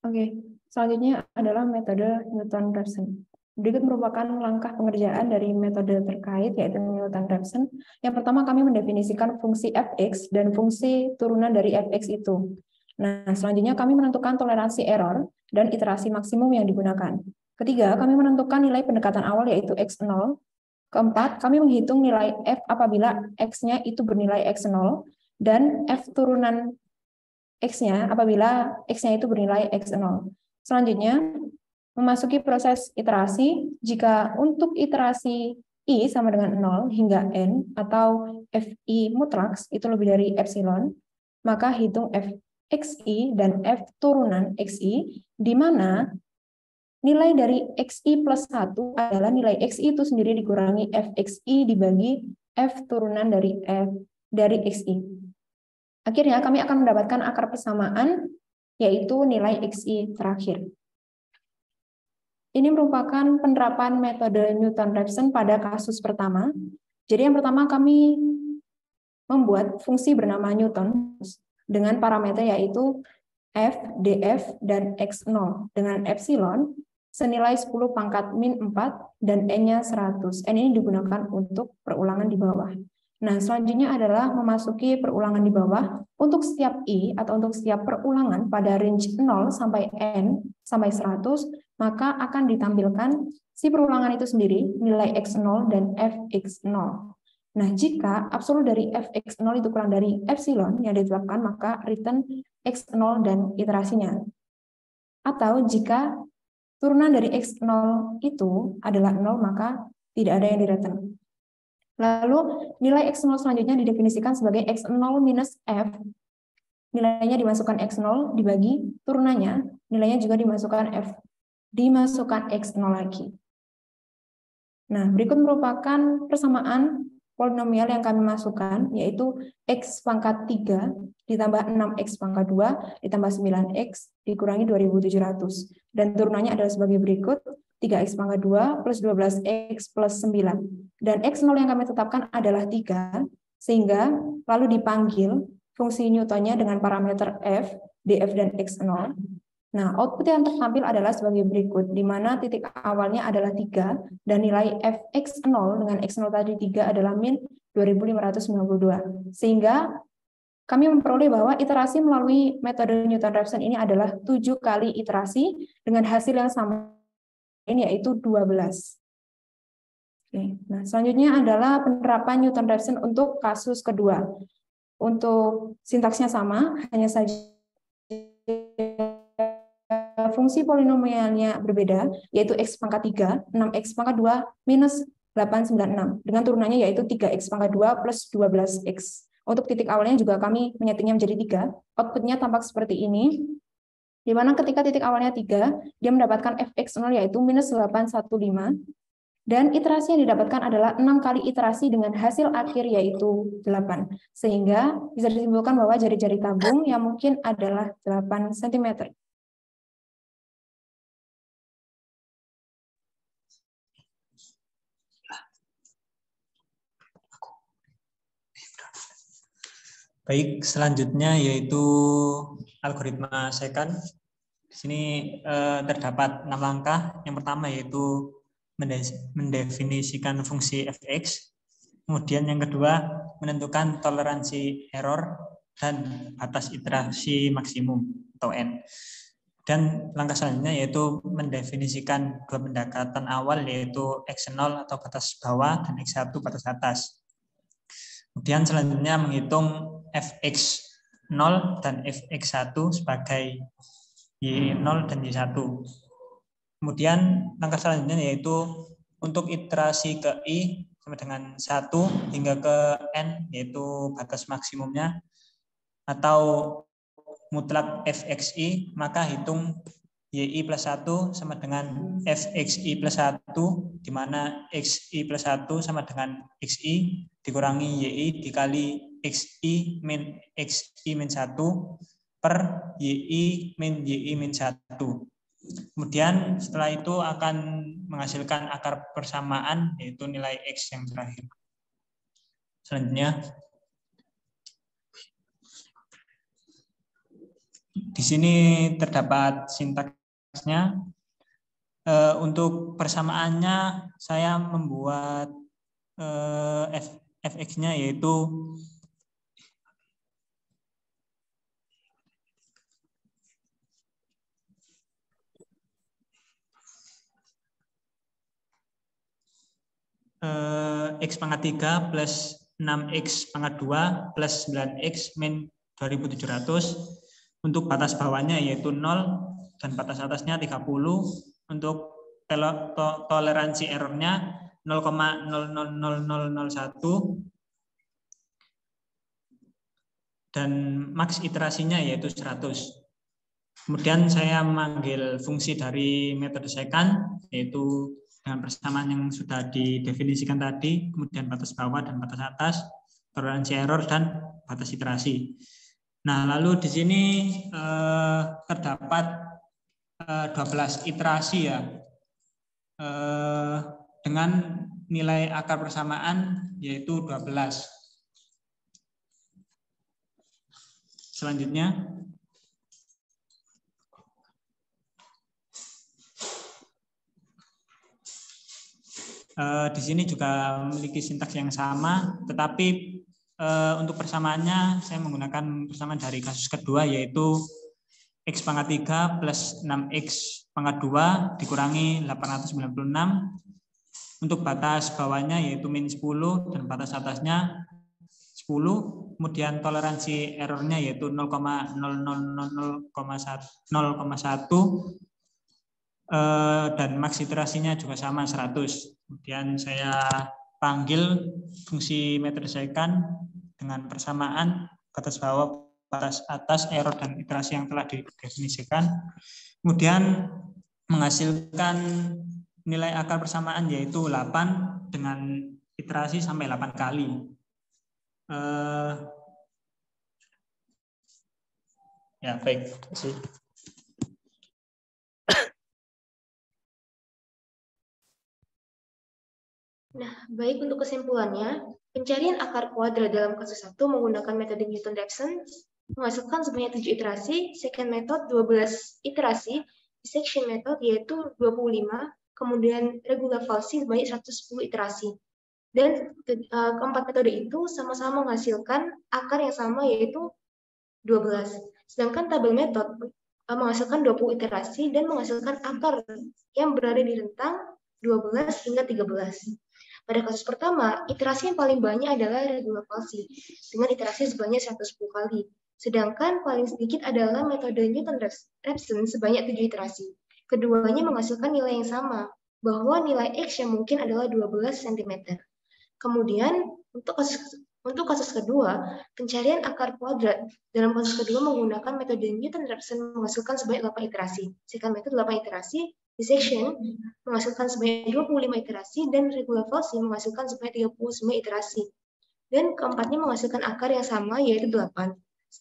Speaker 22: Oke, selanjutnya adalah metode Newton-Raphson. Berikut merupakan langkah pengerjaan dari metode terkait, yaitu Newton-Raphson. Yang pertama, kami mendefinisikan fungsi fx dan fungsi turunan dari fx itu. Nah, selanjutnya kami menentukan toleransi error dan iterasi maksimum yang digunakan. Ketiga, kami menentukan nilai pendekatan awal yaitu X0. Keempat, kami menghitung nilai F apabila X-nya itu bernilai X0 dan F turunan X-nya apabila X-nya itu bernilai X0. Selanjutnya, memasuki proses iterasi. Jika untuk iterasi I sama dengan 0 hingga N atau Fi mutlak itu lebih dari epsilon, maka hitung Fxi dan F turunan Xi, di mana nilai dari Xi plus 1 adalah nilai Xi itu sendiri dikurangi Fxi dibagi F turunan dari Xi. Akhirnya kami akan mendapatkan akar persamaan, yaitu nilai Xi terakhir. Ini merupakan penerapan metode Newton-Raphson pada kasus pertama. Jadi yang pertama kami membuat fungsi bernama Newton dengan parameter yaitu F, df, dan X0 dengan epsilon senilai 10 pangkat min 4 dan N-nya 100. N ini digunakan untuk perulangan di bawah. Nah, selanjutnya adalah memasuki perulangan di bawah. Untuk setiap I atau untuk setiap perulangan pada range 0 sampai N sampai 100, maka akan ditampilkan si perulangan itu sendiri, nilai X0 dan Fx0. Nah, jika absolut dari Fx0 itu kurang dari epsilon yang ditetapkan, maka return X0 dan iterasinya. Atau jika turunan dari X0 itu adalah 0, maka tidak ada yang di-return. Lalu nilai X0 selanjutnya didefinisikan sebagai X0 minus F. Nilainya dimasukkan X0 dibagi turunannya, nilainya juga dimasukkan F. Dimasukkan X0 lagi. Nah, berikut merupakan persamaan polinomial yang kami masukkan, yaitu X pangkat 3 ditambah 6X pangkat 2 ditambah 9X dikurangi 2700. Dan turunannya adalah sebagai berikut, 3X pangkat 2 plus 12X plus 9. Dan X0 yang kami tetapkan adalah 3, sehingga lalu dipanggil fungsi Newtonnya dengan parameter F, df, dan X0. Nah, output yang tertampil adalah sebagai berikut, di mana titik awalnya adalah 3, dan nilai Fx0 dengan X0 tadi 3 adalah min 2592. Sehingga kami memperoleh bahwa iterasi melalui metode Newton-Raphson ini adalah 7 kali iterasi dengan hasil yang sama, ini yaitu 12. Oke. Nah, selanjutnya adalah penerapan Newton-Raphson untuk kasus kedua. Untuk sintaksnya sama, hanya saja fungsi polinomialnya berbeda, yaitu X pangkat 3, 6X pangkat 2, minus 896. Dengan turunannya yaitu 3X pangkat 2 plus 12X. Untuk titik awalnya juga kami menyetingnya menjadi 3. Outputnya tampak seperti ini. Di mana ketika titik awalnya 3, dia mendapatkan Fx0 yaitu minus 815. Dan iterasi yang didapatkan adalah 6 kali iterasi dengan hasil akhir yaitu 8. Sehingga bisa disimpulkan bahwa jari-jari tabung yang mungkin adalah 8 cm.
Speaker 1: Baik, selanjutnya yaitu algoritma secant. Di sini terdapat 6 langkah. Yang pertama yaitu mendefinisikan fungsi fx. Kemudian yang kedua menentukan toleransi error dan batas iterasi maksimum atau n. Dan langkah selanjutnya yaitu mendefinisikan dua pendekatan awal yaitu x0 atau batas bawah dan x1 batas atas. Kemudian selanjutnya menghitung fx0 dan fx1 sebagai y0 dan y1. Kemudian langkah selanjutnya yaitu untuk iterasi ke i sama dengan 1 hingga ke n yaitu batas maksimumnya atau mutlak fxi, maka hitung yi plus 1 sama dengan fxi plus 1, di mana xi plus 1 sama dengan xi dikurangi yi dikali xi min 1 per yi min 1. Kemudian setelah itu akan menghasilkan akar persamaan yaitu nilai x yang terakhir. Selanjutnya di sini terdapat sintaksnya. Untuk persamaannya saya membuat fx-nya yaitu X pangkat 3 plus 6X pangkat 2 plus 9X min 2700. Untuk batas bawahnya yaitu 0 dan batas atasnya 30. Untuk toleransi errornya 0,000001 dan maks iterasinya yaitu 100. Kemudian saya memanggil fungsi dari metode second, yaitu dengan persamaan yang sudah didefinisikan tadi, kemudian batas bawah dan batas atas, toleransi error, dan batas iterasi. Nah, lalu di sini terdapat 12 iterasi ya, dengan nilai akar persamaan yaitu 12. Selanjutnya, di sini juga memiliki sintaks yang sama, tetapi untuk persamaannya saya menggunakan persamaan dari kasus kedua, yaitu X pangkat 3 plus 6X pangkat 2 dikurangi 896. Untuk batas bawahnya yaitu min 10 dan batas atasnya 10. Kemudian toleransi errornya yaitu 0,0001 dan maks iterasinya juga sama 100. Kemudian saya panggil fungsi metode second dengan persamaan batas bawah, batas atas, error, dan iterasi yang telah didefinisikan. Kemudian menghasilkan nilai akar persamaan yaitu 8 dengan iterasi sampai 8 kali. Ya, baik. Terima kasih.
Speaker 20: Nah, baik, untuk kesimpulannya, pencarian akar kuadrat dalam kasus 1 menggunakan metode Newton-Raphson menghasilkan sebanyak 7 iterasi, second method 12 iterasi, dissection method yaitu 25, kemudian regular falsi sebanyak 110 iterasi. Dan keempat metode itu sama-sama menghasilkan akar yang sama yaitu 12. Sedangkan tabel method menghasilkan 20 iterasi dan menghasilkan akar yang berada di rentang 12 hingga 13. Pada kasus pertama, iterasi yang paling banyak adalah regular falsi dengan iterasi sebanyak 110 kali. Sedangkan paling sedikit adalah metode Newton-Raphson sebanyak 7 iterasi. Keduanya menghasilkan nilai yang sama, bahwa nilai X yang mungkin adalah 12 cm. Kemudian, untuk kasus kedua, pencarian akar kuadrat dalam kasus kedua menggunakan metode Newton-Raphson menghasilkan sebanyak 8 iterasi. Second method 8 iterasi, dissection menghasilkan sebanyak 25 iterasi, dan regular falsi menghasilkan sebanyak 39 iterasi. Dan keempatnya menghasilkan akar yang sama, yaitu 8.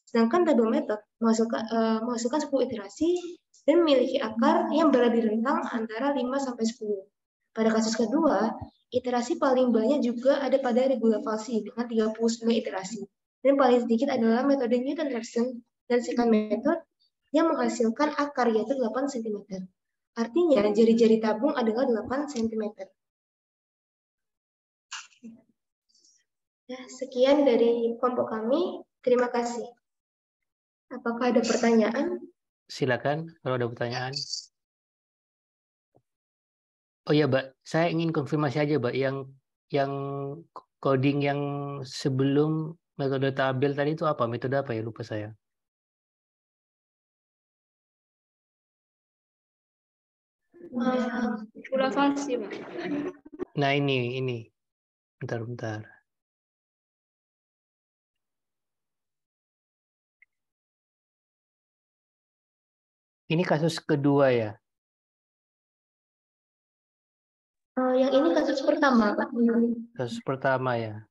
Speaker 20: Sedangkan tabel method menghasilkan 10 iterasi dan memiliki akar yang berada di rentang antara 5-10. Pada kasus kedua, iterasi paling banyak juga ada pada regular falsi dengan 39 iterasi. Dan paling sedikit adalah metode Newton-Raphson dan second method yang menghasilkan akar yaitu 8 cm. Artinya, jari-jari tabung adalah 8 cm. Ya, sekian dari kelompok kami. Terima kasih. Apakah ada pertanyaan?
Speaker 7: Silakan kalau ada pertanyaan. Oh ya, Mbak, saya ingin konfirmasi aja, Mbak, yang coding yang sebelum metode tabel tadi itu apa? Metode apa ya? Lupa saya.
Speaker 10: Regular falsi, Pak.
Speaker 7: Nah, ini. Bentar. Ini kasus kedua ya?
Speaker 20: Yang ini kasus pertama, Pak.
Speaker 7: Kasus pertama ya?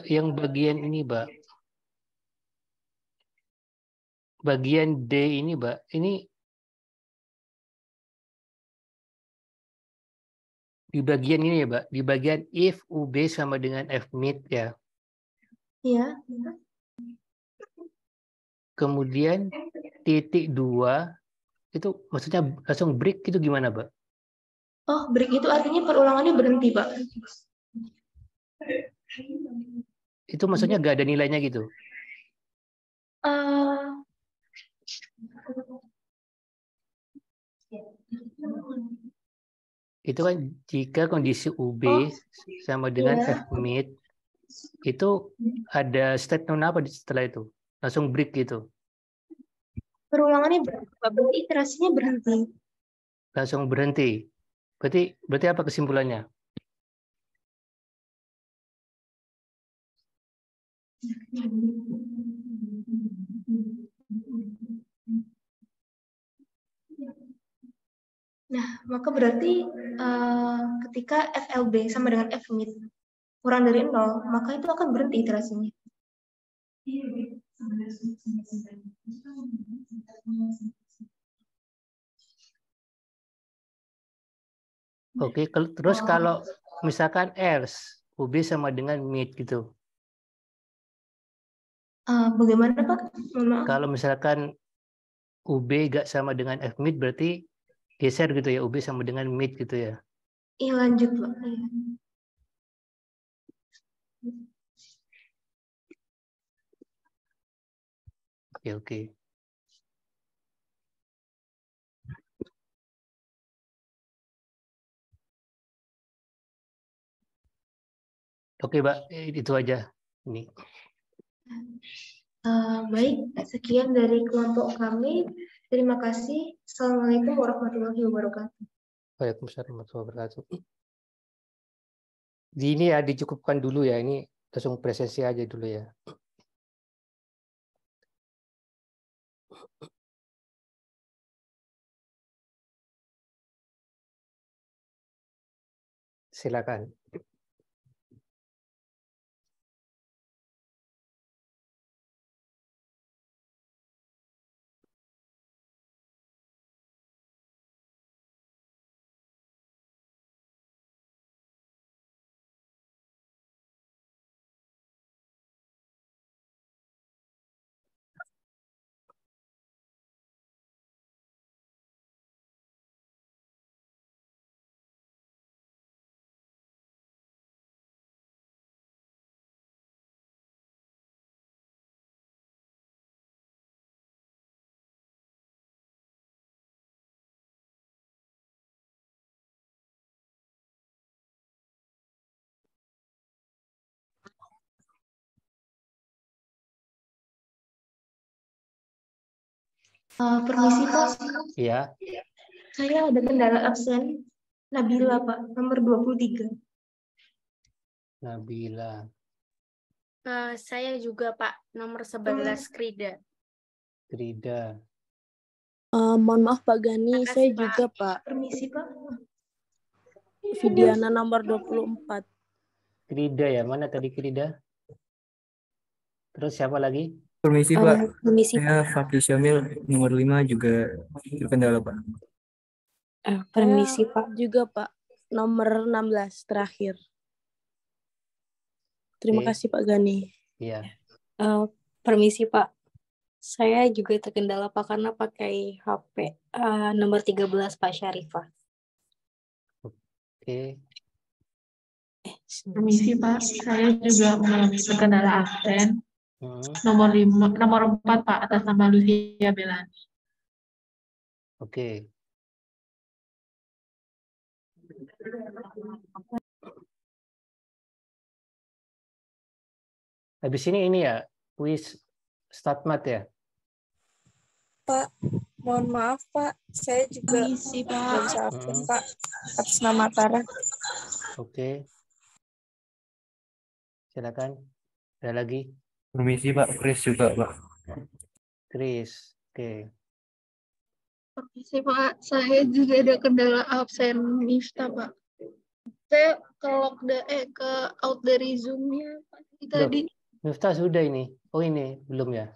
Speaker 7: Yang bagian ini, Mbak. Bagian D ini, Mbak. Ini di bagian ini ya, Mbak. Di bagian if UB sama dengan F mid ya.
Speaker 20: Iya.
Speaker 7: Kemudian titik 2 itu maksudnya langsung break itu gimana, Mbak?
Speaker 20: Oh, break itu artinya perulangannya berhenti, Pak.
Speaker 7: Itu maksudnya nggak ada nilainya gitu? Itu kan jika kondisi UB sama dengan
Speaker 20: iya.
Speaker 7: F-mid, itu ada statement apa setelah itu? Langsung break gitu.
Speaker 20: Perulangannya berarti iterasinya berhenti.
Speaker 7: Langsung berhenti. Berarti apa kesimpulannya?
Speaker 20: Nah, maka berarti ketika FLB sama dengan F-mid kurang dari 0, maka itu akan berhenti iterasinya.
Speaker 7: Oke, terus kalau misalkan else, UB sama dengan mid gitu.
Speaker 20: Bagaimana Pak?
Speaker 7: Kalau misalkan UB gak sama dengan F-mid berarti geser gitu ya, UB sama dengan mid gitu ya.
Speaker 20: Iya lanjut Pak. Iya.
Speaker 7: Oke. Oke, Mbak, itu aja ini.
Speaker 20: Baik, sekian dari kelompok kami. Terima kasih. Assalamualaikum warahmatullahi wabarakatuh.
Speaker 7: Waalaikumsalam warahmatullahi wabarakatuh. Di ini ya dicukupkan dulu ya, ini langsung presentasi aja dulu ya. Silakan.
Speaker 20: Permisi Pak.
Speaker 7: Iya.
Speaker 20: Saya ada kendala absen. Nabila Pak, nomor 23.
Speaker 7: Nabila.
Speaker 10: Saya juga Pak, nomor 11 Krida.
Speaker 7: Krida.
Speaker 4: Mohon maaf Pak Gani,
Speaker 10: Makasih,
Speaker 4: saya
Speaker 10: Pak.
Speaker 4: juga Pak.
Speaker 20: Permisi Pak.
Speaker 4: Vidiana nomor 24.
Speaker 7: Krida ya, mana tadi Krida? Terus siapa lagi?
Speaker 3: Permisi Pak,
Speaker 4: Permisi
Speaker 3: saya Fakri Syamil nomor 5 juga terkendala Pak.
Speaker 4: Permisi Pak. Juga Pak, nomor 16 terakhir. Terima
Speaker 7: Oke.
Speaker 4: kasih Pak Gani.
Speaker 7: Iya.
Speaker 4: Permisi Pak, saya juga terkendala Pak karena pakai HP nomor 13 Pak Syarifah.
Speaker 7: Oke.
Speaker 21: Permisi Pak, saya juga mengalami terkendala absen. Nomor 4 Pak, atas nama Lucia Belani.
Speaker 7: Oke. Habis ini ya, kuis StatMat ya?
Speaker 6: Pak, mohon maaf Pak, saya juga
Speaker 21: Permisi, Pak.
Speaker 6: nggak bisa absen Pak, atas nama Tara.
Speaker 7: Oke. Silakan. Ada lagi?
Speaker 3: Permisi Pak, Chris juga Pak.
Speaker 7: Chris. Oke.
Speaker 8: Permisi Pak, saya juga ada kendala absen Miftah Pak. Saya ke out dari Zoom-nya tadi.
Speaker 7: Miftah sudah ini. Oh ini belum ya?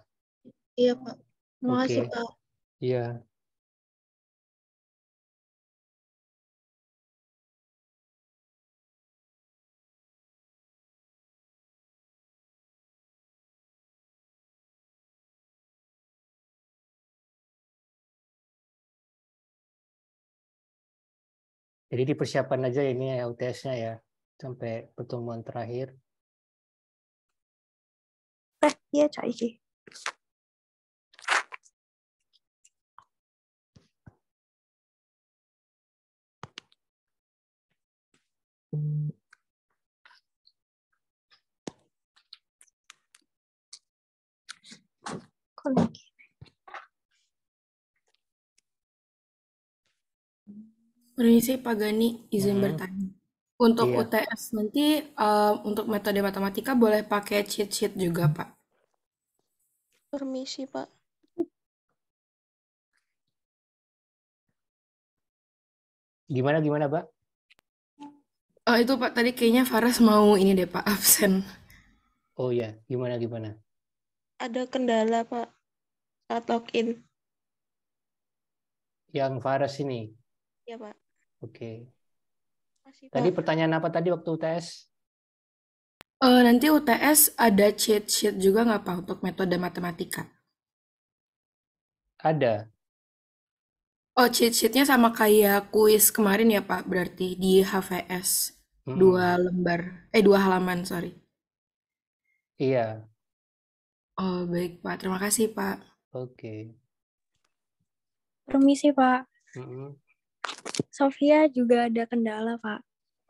Speaker 8: Iya Pak. Makasih
Speaker 7: Oke.
Speaker 8: Pak.
Speaker 7: Iya. Jadi dipersiapkan aja ini ya UTS-nya ya sampai pertemuan terakhir.
Speaker 6: Iya Cak Iki.
Speaker 10: Permisi Pak Gani, izin bertanya. Untuk
Speaker 7: Iya.
Speaker 10: UTS nanti untuk metode matematika boleh pakai cheat sheet juga, Pak?
Speaker 2: Permisi, Pak.
Speaker 7: Gimana, Pak?
Speaker 10: Itu Pak, tadi kayaknya Faras mau ini deh Pak, absen.
Speaker 7: Oh ya, gimana?
Speaker 2: Ada kendala, Pak, saat login.
Speaker 7: Yang Faras ini.
Speaker 2: Ya, Pak.
Speaker 7: Oke.
Speaker 2: Makasih,
Speaker 7: Tadi
Speaker 2: Pak.
Speaker 7: pertanyaan apa tadi waktu UTS?
Speaker 10: Nanti UTS ada cheat sheet juga nggak Pak untuk metode matematika?
Speaker 7: Ada.
Speaker 10: Oh, cheat sheetnya sama kayak kuis kemarin ya Pak, berarti di HVS. 2 lembar, 2 halaman, sorry.
Speaker 7: Iya.
Speaker 10: Oh, baik Pak. Terima kasih Pak.
Speaker 7: Oke.
Speaker 4: Permisi, Pak. Sofia juga ada kendala, Pak.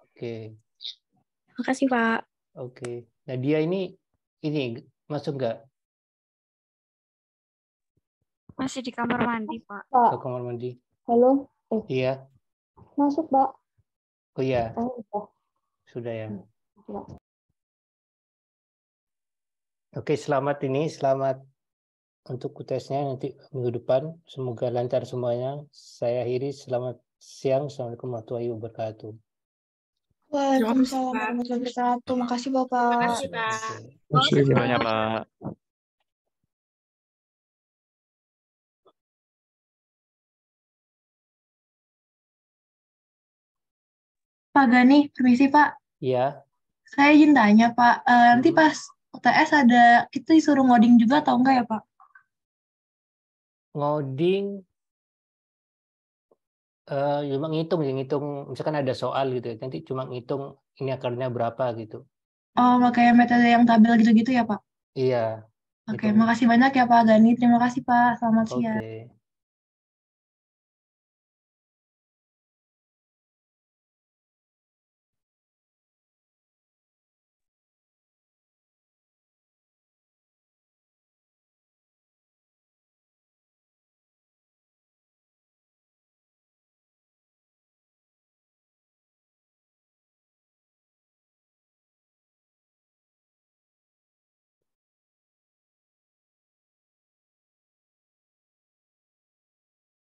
Speaker 7: Oke.
Speaker 4: Makasih, Pak.
Speaker 7: Oke. Nah, dia ini masuk nggak?
Speaker 5: Masih di kamar mandi, Pak.
Speaker 7: Ke kamar mandi?
Speaker 5: Halo.
Speaker 7: Iya.
Speaker 5: Masuk, Pak.
Speaker 7: Oh iya.
Speaker 5: Oh,
Speaker 7: Sudah ya.
Speaker 5: iya.
Speaker 7: Oke, selamat untuk UTS-nya nanti minggu depan. Semoga lancar semuanya. Saya akhiri. Selamat siang. Assalamualaikum warahmatullahi wabarakatuh.
Speaker 5: Waalaikumsalam warahmatullahi wabarakatuh. Makasih, Bapak.
Speaker 10: Makasih, Pak.
Speaker 16: Terima kasih banyak, Pak.
Speaker 21: Pak Gani, permisi Pak.
Speaker 7: Iya.
Speaker 21: Saya izin tanya Pak, nanti pas UTS kita disuruh ngoding juga atau enggak ya Pak?
Speaker 7: Ngoding, cuma ngitung, misalkan ada soal gitu, nanti cuma ngitung ini akarnya berapa gitu.
Speaker 21: Oh, pakai metode yang tabel gitu-gitu ya Pak?
Speaker 7: Iya.
Speaker 21: Oke, makasih banyak ya Pak Gani. Terima kasih Pak. Selamat siang.
Speaker 7: Oke.